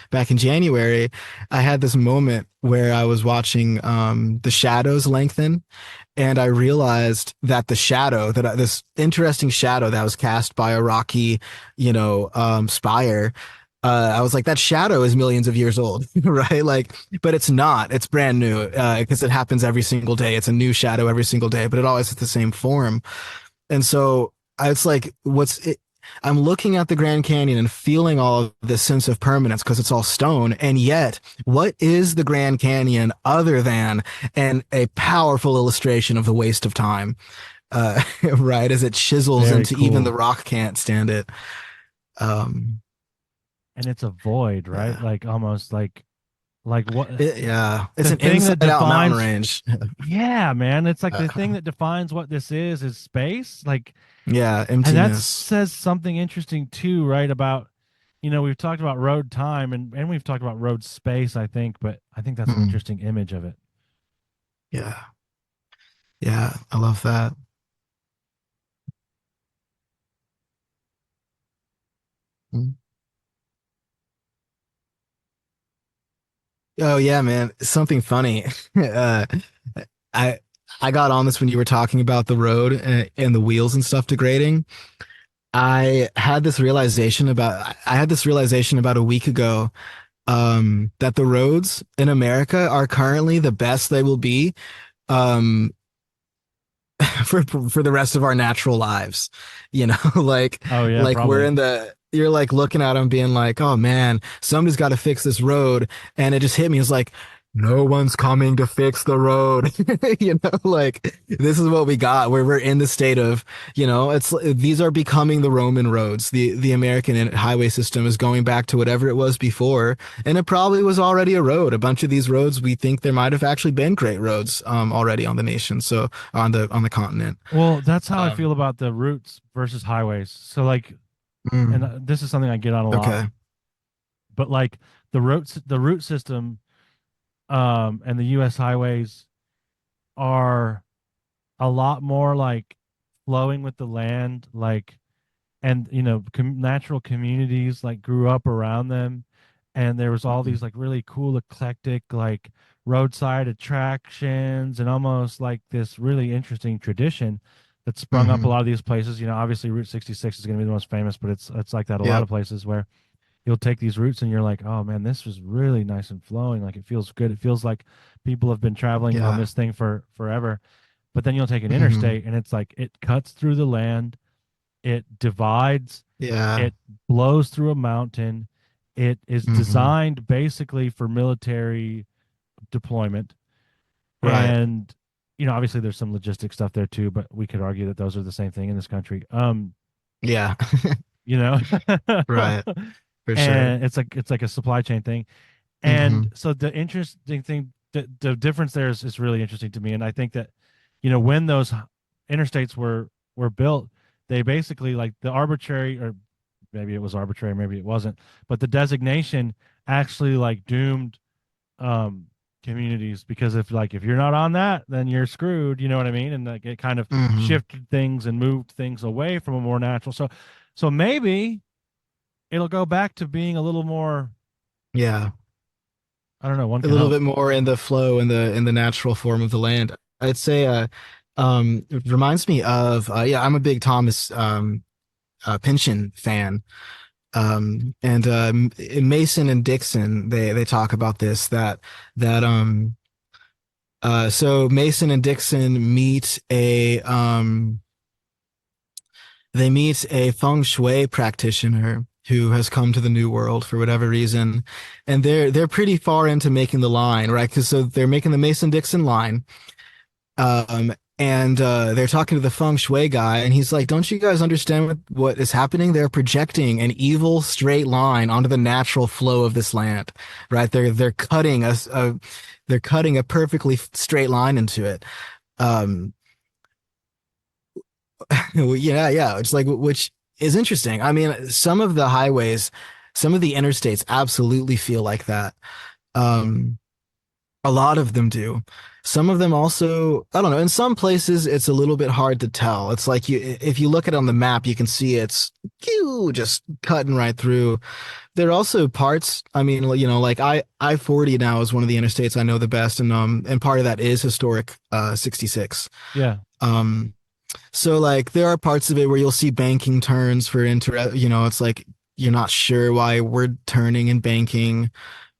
back in January, I had this moment where I was watching, the shadows lengthen, and I realized that this interesting shadow that was cast by a rocky, spire. I was like, that shadow is millions of years old, right? Like, but it's not. It's brand new, because it happens every single day. It's a new shadow every single day, but it always has the same form. And so it's like, I'm looking at the Grand Canyon and feeling all of this sense of permanence because it's all stone. And yet, what is the Grand Canyon other than a powerful illustration of the waste of time? Right? As it chisels
Very
into even the
cool.
rock can't stand it. Um,
And it's a void, right?
yeah.
Like almost like what
Yeah. It's
the
an
thing that
inside out mountain
defines
range.
yeah, man. It's like the thing
Uh,
that defines what this is space. Like,
yeah.
and that
Emptiness.
says something interesting too, right? About, we've talked about road time and we've talked about road space, I think, but I think that's an
Mm.
interesting image of it.
Yeah. Yeah. I love that. Mm. Oh yeah, man. Something funny. uh, I I got on this when you were talking about the road and the wheels and stuff degrading. I had this realization about a week ago, that the roads in America are currently the best they will be, um, for the rest of our natural lives. Like
Oh yeah,
we're
probably.
in the you're like looking at them being like, oh man, somebody's got to fix this road, and it just hit me. It's like, no one's coming to fix the road. Like this is what we got where we're in the state of, it's these are becoming the Roman roads. The American highway system is going back to whatever it was before, and it probably was already a road. A bunch of these roads, we think there might have actually been great roads already on the nation, so on the continent.
Well, that's how I feel
Um,
about the routes versus highways. So like, and
mm,
this is something I get on a lot,
okay.
but like the route system, and the U.S. highways are a lot more like flowing with the land, like, and natural communities like grew up around them, and there was all
Mhm.
these like really cool eclectic like roadside attractions and almost like this really interesting tradition that sprung up a
Mhm.
lot of these places. Obviously Route 66 is going to be the most famous, but it's like that a lot
Yep.
of places where you'll take these routes and you're like, oh man, this was really nice and flowing, like it feels good, it feels like people have been traveling on
Yeah.
this thing for forever. But then you'll take an
Mhm.
interstate and it's like it cuts through the land, it divides,
Yeah.
it blows through a mountain. It is
Mhm.
designed basically for military deployment.
Right.
And, obviously there's some logistic stuff there too, but we could argue that those are the same thing in this country.
Yeah.
You know,
Right. For sure.
and it's like a supply chain thing. And
Mhm.
so the interesting thing, the difference there is really interesting to me. And I think that, when those interstates were built, they basically like the arbitrary, or maybe it was arbitrary, maybe it wasn't, but the designation actually like doomed um communities, because if you're not on that, then you're screwed, you know what I mean? And like it kind of
Mhm.
shifted things and moved things away from a more natural. So maybe it'll go back to being a little more,
Yeah.
I don't know, one
A
can
little
hope.
bit more in the flow in the natural form of the land. I'd say it reminds me of yeah, I'm a big Thomas Pynchon fan. And Mason and Dixon, they talk about this that so Mason and Dixon meet a feng shui practitioner who has come to the new world for whatever reason, and they're pretty far into making the line, right? Because so they're making the Mason Dixon line, and they're talking to the feng shui guy, and he's like, "Don't you guys understand what is happening? They're projecting an evil straight line onto the natural flow of this land, right? They're cutting a perfectly straight line into it." Um, yeah, yeah. It's like which is interesting. I mean, some of the interstates absolutely feel like that. Um, a lot of them do. Some of them also, I don't know. In some places, it's a little bit hard to tell. It's like if you look at it on the map, you can see it's just cutting right through. There are also parts. I mean, like I-40 now is one of the interstates I know the best, and part of that is historic 66.
Yeah.
Um, so like there are parts of it where you'll see banking turns for it's like you're not sure why we're turning and banking.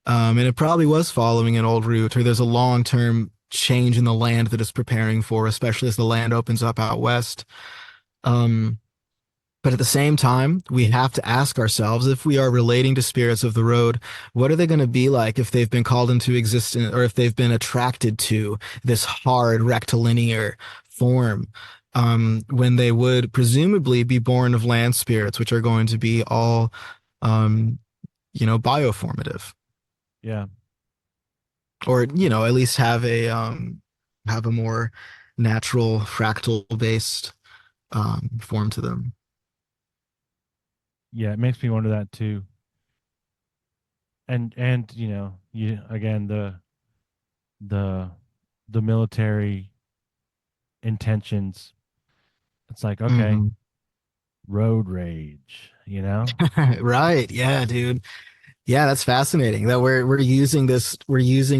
And it probably was following an old route, or there's a long-term change in the land that it's preparing for, especially as the land opens up out west. Um, but at the same time, we have to ask ourselves if we are relating to spirits of the road, what are they going to be like if they've been called into existence or if they've been attracted to this hard rectilinear form, when they would presumably be born of land spirits, which are going to be all, um, bioformative,
Yeah.
or at least have a more natural fractal based form to them.
Yeah, it makes me wonder that too. And you again, the the military intentions. It's like, okay,
Hmm.
road rage.
Right. Yeah, dude. Yeah, that's fascinating that we're using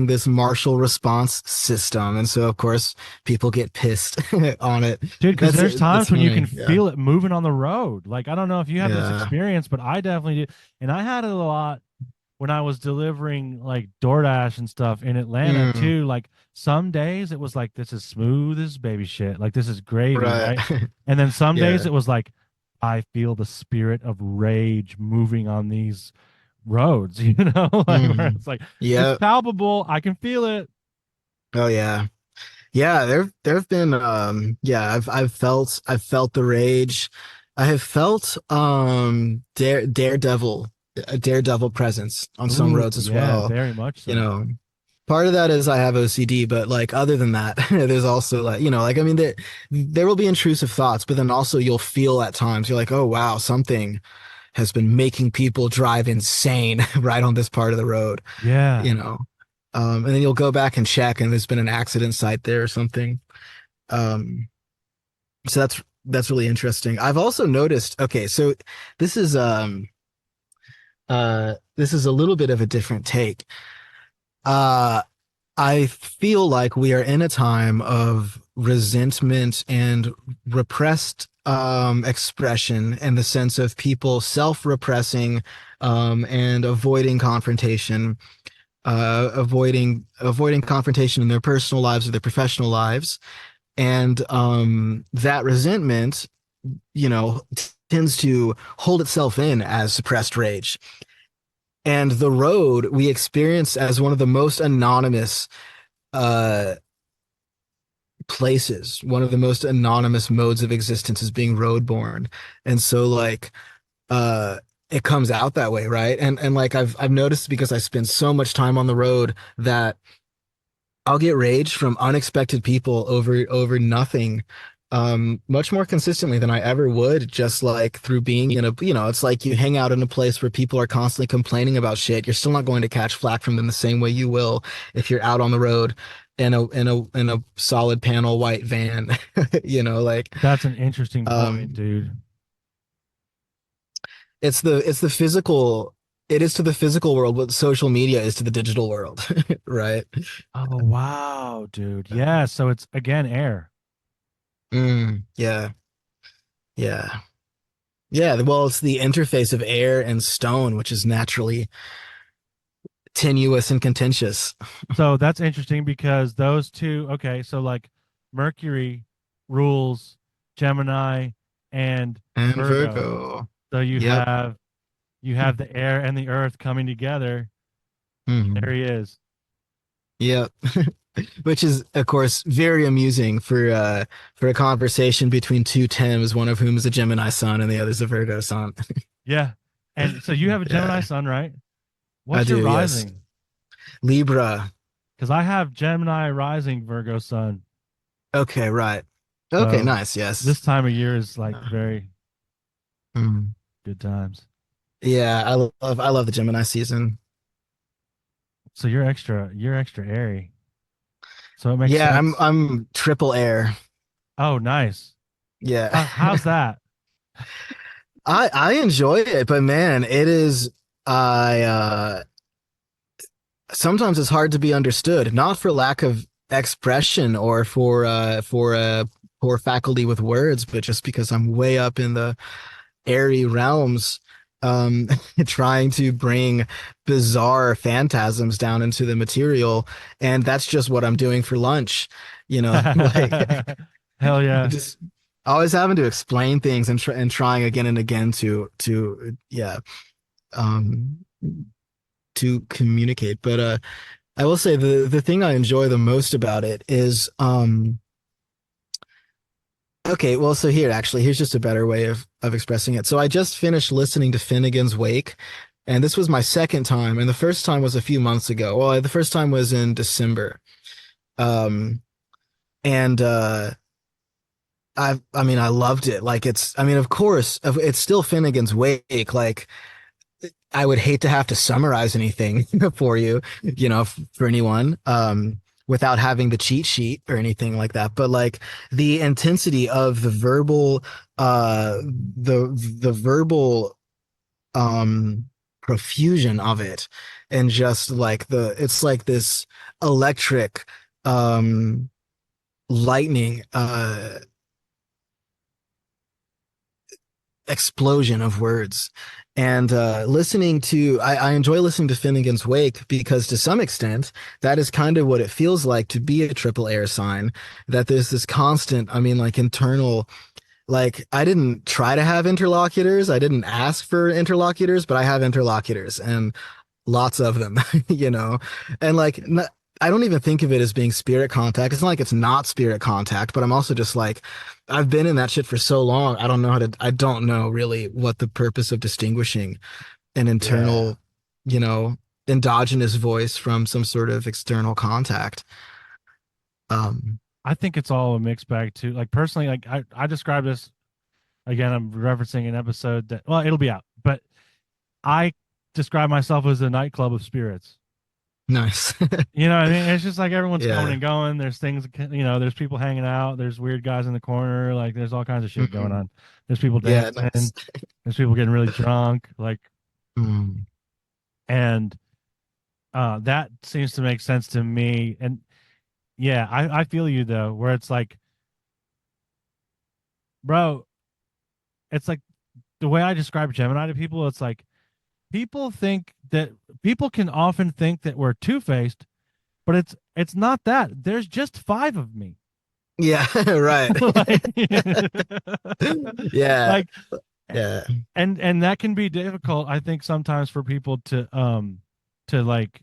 this Marshall response system, and so of course people get pissed on it.
Dude, because there's
That's
times when you can
funny. Yeah.
feel it moving on the road. Like, I don't know if you have this
Yeah.
experience, but I definitely do. And I had it a lot when I was delivering like DoorDash and stuff in Atlanta
Mm,
too. Like some days it was like this is smooth as baby shit. Like this is gravy,
right.
right? And then some days
Yeah.
it was like I feel the spirit of rage moving on these roads, like where
Hmm.
it's like it's
Yeah.
palpable. I can feel it.
Oh yeah. Yeah, there've been yeah, I've felt the rage. I have felt daredevil a daredevil presence on some
Ooh,
roads as
yeah,
well.
very much
You
so.
know, part of that is I have OCD, but like other than that, there's also like, like I mean there will be intrusive thoughts, but then also you'll feel at times you're like, "Oh wow, something has been making people drive insane right on this part of the road."
Yeah.
you know. And then you'll go back and check, and there's been an accident site there or something. Um, so that's really interesting. I've also noticed. Okay, so this is this is a little bit of a different take. Uh, I feel like we are in a time of resentment and repressed expression in the sense of people self-repressing and avoiding confrontation, avoiding confrontation in their personal lives or their professional lives, and that resentment, tends to hold itself in as suppressed rage. And the road we experience as one of the most anonymous uh, places, one of the most anonymous modes of existence is being roadborne, and so like uh it comes out that way, right? And like I've noticed because I spend so much time on the road that I'll get rage from unexpected people over nothing, much more consistently than I ever would just like through being in a, it's like you hang out in a place where people are constantly complaining about shit. You're still not going to catch flack from them the same way you will if you're out on the road in a solid panel white van. Like
That's an interesting point,
um
dude.
it's the physical, it is to the physical world what social media is to the digital world, right?
Oh, wow, dude. Yeah, so it's again air.
Yeah. Yeah. Yeah, well, it's the interface of air and stone, which is naturally tenuous and contentious.
So that's interesting because those two, okay, so like Mercury rules Gemini and
And
Virgo.
Virgo.
So
Yep.
you have the air and the earth coming together. There
Mhm.
he is.
Yep. Which is, of course, very amusing for a conversation between two Tims, one of whom is a Gemini sun and the other's a Virgo sun.
Yeah. And so you have a Gemini
Yeah,
sun, right?
I
What's your
do, yes.
rising?
Libra.
Because I have Gemini rising Virgo sun.
Okay, right. Okay,
So
nice, yes.
this time of year is like
Uh,
very
mm.
good times.
Yeah, I love the Gemini season.
So you're extra airy. So it makes
Yeah, I'm
sense.
I'm triple air.
Oh, nice.
Yeah.
How's that?
I enjoy it, but man, it is I sometimes it's hard to be understood, not for lack of expression or for poor faculty with words, but just because I'm way up in the airy realms, um trying to bring bizarre phantasms down into the material, and that's just what I'm doing for lunch, like
Hell yeah.
just always having to explain things and trying again and again to yeah um to communicate. But I will say the thing I enjoy the most about it is okay, well, so here's just a better way of expressing it. So I just finished listening to Finnegan's Wake, and this was my second time, and the first time was a few months ago. Well, the first time was in December. Um and I mean I loved it. Like I mean, of course, it's still Finnegan's Wake. Like I would hate to have to summarize anything for you, for anyone, without having the cheat sheet or anything like that. But like the intensity of the verbal, the verbal, um, profusion of it, and just like it's like this electric, um, lightning, explosion of words. And I enjoy listening to Finnegan's Wake because to some extent, that is kind of what it feels like to be a triple air sign, that there's this constant, I mean, like internal, Like, I didn't try to have interlocutors. I didn't ask for interlocutors, but I have interlocutors and lots of them, you know? And like, I don't even think of it as being spirit contact. It's not like it's not spirit contact, but I'm also just like, I've been in that shit for so long. I don't know really what the purpose of distinguishing an
Yeah.
internal, you know, endogenous voice from some sort of external contact. Um,
I think it's all a mixed bag too. Like personally, like I describe this again, I'm referencing an episode that, well, it'll be out, but I describe myself as a nightclub of spirits.
nice.
You know what I mean? It's just like everyone's coming
Yeah.
and going. There's things, there's people hanging out. There's weird guys in the corner. Like there's all kinds of shit going
Mhm.
on. There's people
Yeah,
dancing.
nice.
There's people getting really drunk. Like,
Mm.
and that seems to make sense to me. And yeah, I feel you though, where it's like, bro, it's like the way I describe Gemini to people, it's like people think that people can often think that we're two-faced, but it's not that. There's just five of me.
Yeah, right.
like,
Yeah.
like
Yeah.
and that can be difficult, I think, sometimes for people to like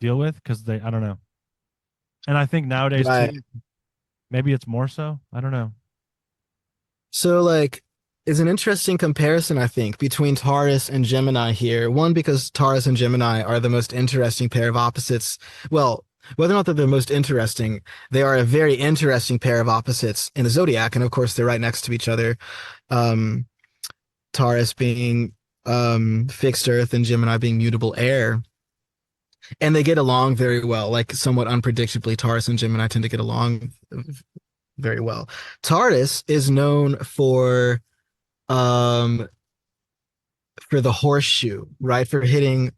deal with because they I don't know. And I think nowadays
Right.
too, maybe it's more so. I don't know.
So like is an interesting comparison, I think, between Taurus and Gemini here. One, because Taurus and Gemini are the most interesting pair of opposites. Well, whether or not they're the most interesting, they are a very interesting pair of opposites in the zodiac, and of course they're right next to each other. Um, Taurus being fixed Earth and Gemini being mutable air. And they get along very well, like somewhat unpredictably. Taurus and Gemini tend to get along very well. Taurus is known um for the horseshoe, right? For hitting,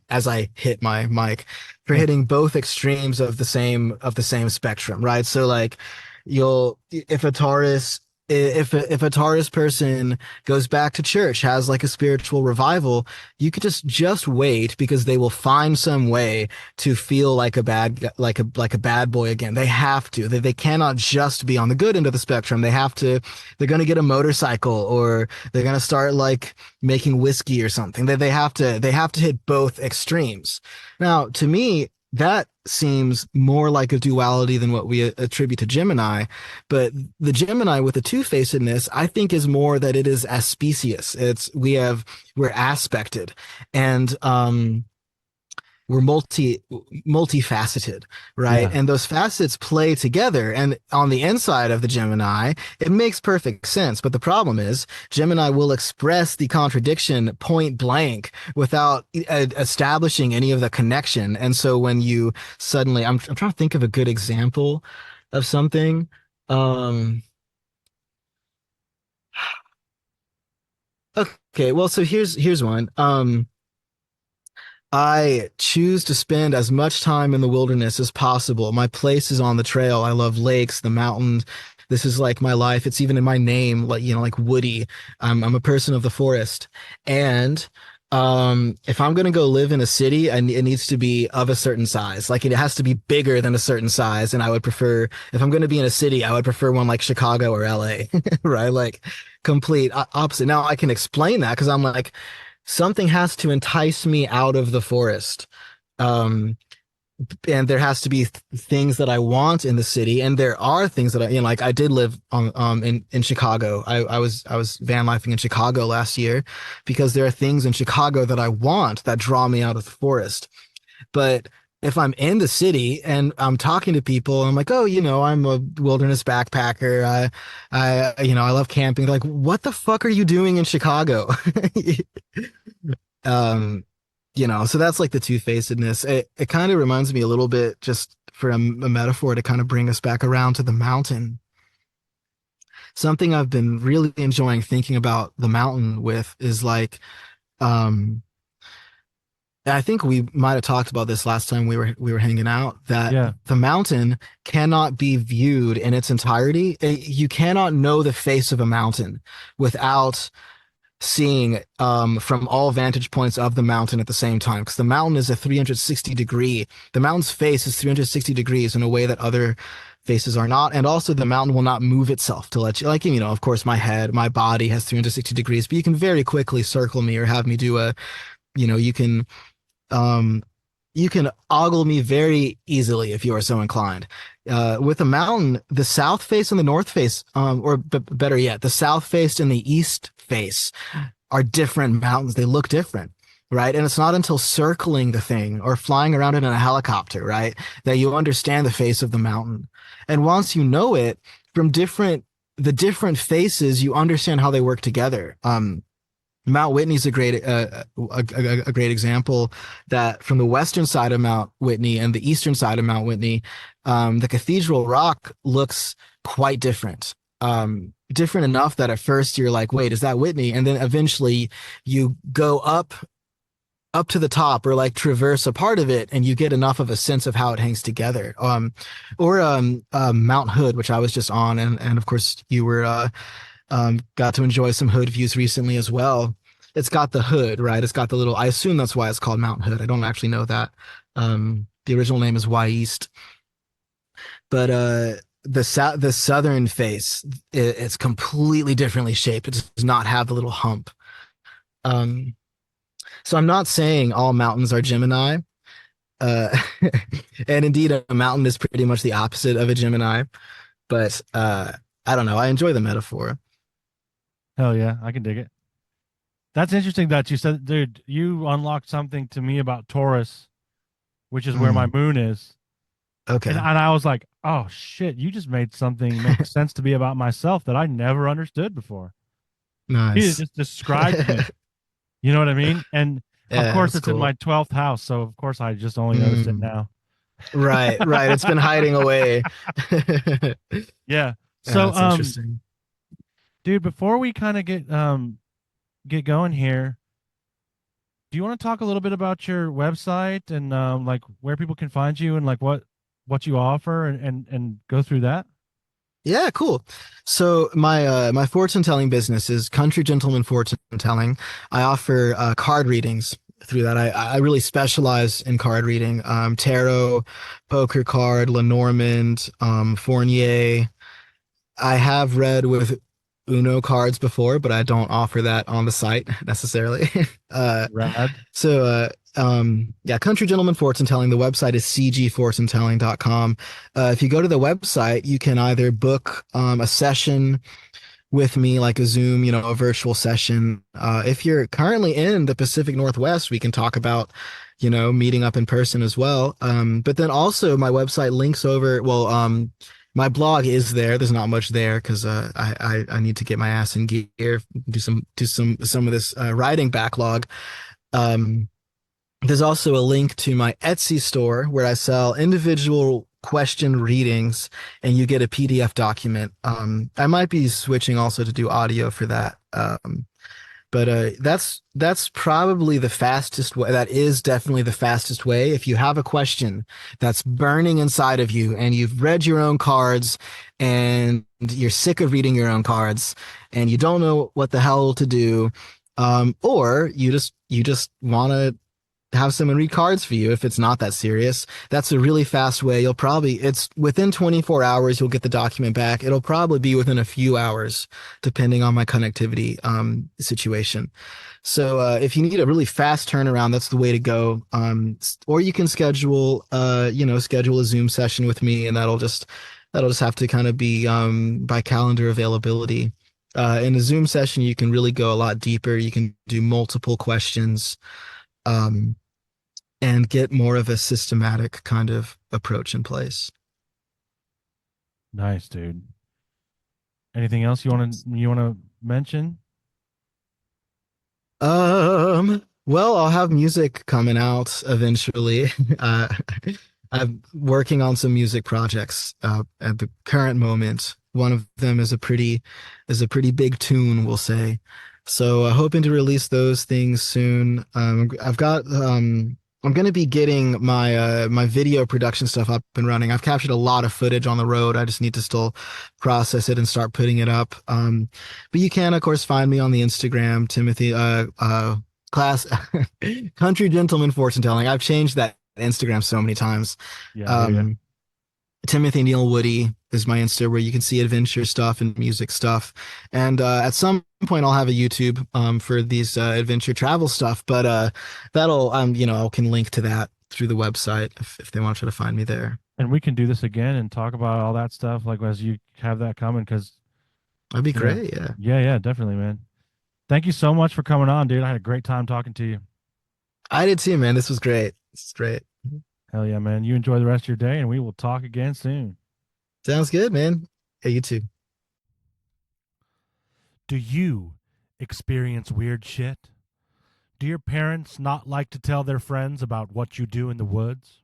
as I hit my mic, for hitting both extremes of the same spectrum, right? So like you'll if a Taurus if a Taurus person goes back to church, has like a spiritual revival, you could just wait because they will find some way to feel like a like a bad boy again. They have to. They cannot just be on the good end of the spectrum. They have to. They're gonna get a motorcycle, or they're gonna start like making whiskey or something. They have to hit both extremes. Now, to me, that seems more like a duality than what we attribute to Gemini. But the Gemini with the two-facedness, I think, is more that it is aspecious. We're aspected, and we're multifaceted, right?
Yeah.
And those facets play together. And on the inside of the Gemini, it makes perfect sense. But the problem is, Gemini will express the contradiction point blank without establishing any of the connection. And so when you suddenly, I'm trying to think of a good example of something. Um, okay, well, so here's one. I choose to spend as much time in the wilderness as possible. My place is on the trail. I love lakes, the mountains. This is like my life. It's even in my name, like, like Woody. I'm a person of the forest. And if I'm gonna go live in a city, it needs to be of a certain size. Like it has to be bigger than a certain size. And I would prefer, if I'm gonna be in a city, I would prefer one like Chicago or LA, right? Like complete opposite. Now I can explain that because I'm like, something has to entice me out of the forest. Um, and there has to be things that I want in the city, and there are things that like I did live on in Chicago. I was van lifing in Chicago last year because there are things in Chicago that I want that draw me out of the forest. But if I'm in the city and I'm talking to people, I'm like, oh, I'm a wilderness backpacker. I love camping. They're like, what the fuck are you doing in Chicago? Um, so that's like the two-facedness. It kind of reminds me a little bit, just for a metaphor to kind of bring us back around to the mountain. Something I've been really enjoying thinking about the mountain with is like, um, I think we might have talked about this last time we were hanging out, that
Yeah.
the mountain cannot be viewed in its entirety. You cannot know the face of a mountain without seeing from all vantage points of the mountain at the same time, because the mountain is a 360 degree, the mountain's face is 360 degrees in a way that other faces are not. And also the mountain will not move itself to let you, like, of course, my body has 360 degrees, but you can very quickly circle me or have me do a, you know, um, you can ogle me very easily if you are so inclined. With a mountain, the south face and the north face, or better yet, the south face and the east face are different mountains. They look different, right? And it's not until circling the thing or flying around it in a helicopter, right, that you understand the face of the mountain. And once you know it from the different faces, you understand how they work together. Mount Whitney's a great example that from the western side of Mount Whitney and the eastern side of Mount Whitney, the Cathedral Rock looks quite different. Different enough that at first you're like, wait, is that Whitney? And then eventually you go up to the top or like traverse a part of it and you get enough of a sense of how it hangs together. Mount Hood, which I was just on, and of course you were got to enjoy some Hood views recently as well. It's got the hood, right? It's got the little, I assume that's why it's called Mount Hood. I don't actually know that. The original name is Y East. But the southern face, it's completely differently shaped. It does not have the little hump. So I'm not saying all mountains are Gemini. Uh, and indeed, a mountain is pretty much the opposite of a Gemini. But I don't know. I enjoy the metaphor.
Hell yeah, I can dig it. That's interesting that you said, dude, you unlocked something to me about Taurus, which is where my moon is.
Okay.
And I was like, oh shit, you just made something make sense to be about myself that I never understood before. He
Nice.
just described me. You know what I mean? And
Yeah,
of course
that's
it's in
cool.
my 12th house, so of course I just only noticed it now.
Right, right. It's been hiding away.
Yeah.
Yeah,
So
that's interesting.
dude, before we kind of get going here, do you want to talk a little bit about your website and like where people can find you and like what you offer and go through that?
Yeah, cool. So my fortune telling business is Country Gentleman Fortune Telling. I offer card readings through that. I really specialize in card reading, tarot, poker card, Lenormand, Fournier. I have read with Uno cards before, but I don't offer that on the site necessarily. uh,
Rad.
yeah, Country Gentleman Fortune Telling. The website is cgfortunetelling.com. If you go to the website, you can either book a session with me, like a Zoom, a virtual session. If you're currently in the Pacific Northwest, we can talk about, meeting up in person as well. But then also my website links over, my blog is there. There's not much there because I need to get my ass in gear, do some of this writing backlog. Um, there's also a link to my Etsy store where I sell individual question readings and you get a PDF document. I might be switching also to do audio for that. But that's probably the fastest way. That is definitely the fastest way. If you have a question that's burning inside of you and you've read your own cards and you're sick of reading your own cards and you don't know what the hell to do, or you just want to have someone read cards for you if it's not that serious. That's a really fast way. It's within 24 hours, you'll get the document back. It'll probably be within a few hours, depending on my connectivity situation. So if you need a really fast turnaround, that's the way to go. Or you can schedule a Zoom session with me, and that'll just have to kind of be by calendar availability. In a Zoom session, you can really go a lot deeper. You can do multiple questions. And get more of a systematic kind of approach in place.
Nice, dude. Anything else you want to mention?
Well, I'll have music coming out eventually. I'm working on some music projects at the current moment. One of them is a pretty big tune, we'll say. So hoping to release those things soon. I'm going to be getting my video production stuff up and running. I've captured a lot of footage on the road. I just need to still process it and start putting it up. But you can, of course, find me on the Instagram, Timothy, class, Country Gentleman Fortune Telling. I've changed that Instagram so many times.
Yeah, I hear ya.
Timothy Neil Woody is my Insta, where you can see adventure stuff and music stuff. And at some point, I'll have a YouTube for these adventure travel stuff. But that'll I can link to that through the website if they want to try to find me there.
And we can do this again and talk about all that stuff like as you have that coming because
That'd be
yeah,
great. Yeah,
yeah, definitely, man. Thank you so much for coming on, dude. I had a great time talking to you.
I did too, man. This was great. This is great.
Hell yeah, man. You enjoy the rest of your day, and we will talk again soon.
Sounds good, man. Hey, you too.
Do you experience weird shit? Do your parents not like to tell their friends about what you do in the woods?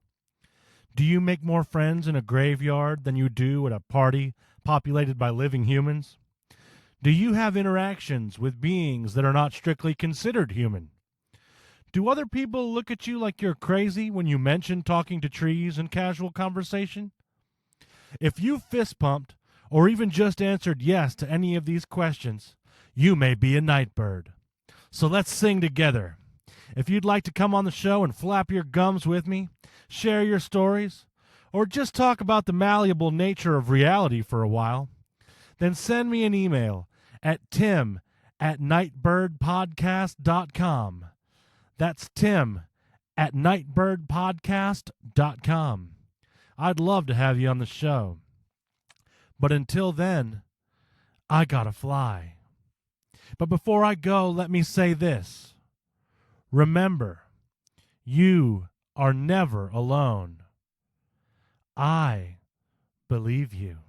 Do you make more friends in a graveyard than you do at a party populated by living humans? Do you have interactions with beings that are not strictly considered human? Do other people look at you like you're crazy when you mention talking to trees in casual conversation? If you fist pumped or even just answered yes to any of these questions, you may be a nightbird. So let's sing together. If you'd like to come on the show and flap your gums with me, share your stories, or just talk about the malleable nature of reality for a while, then send me an email at tim@nightbirdpodcast.com. That's tim@nightbirdpodcast.com. I'd love to have you on the show. But until then, I gotta fly. But before I go, let me say this. Remember, you are never alone. I believe you.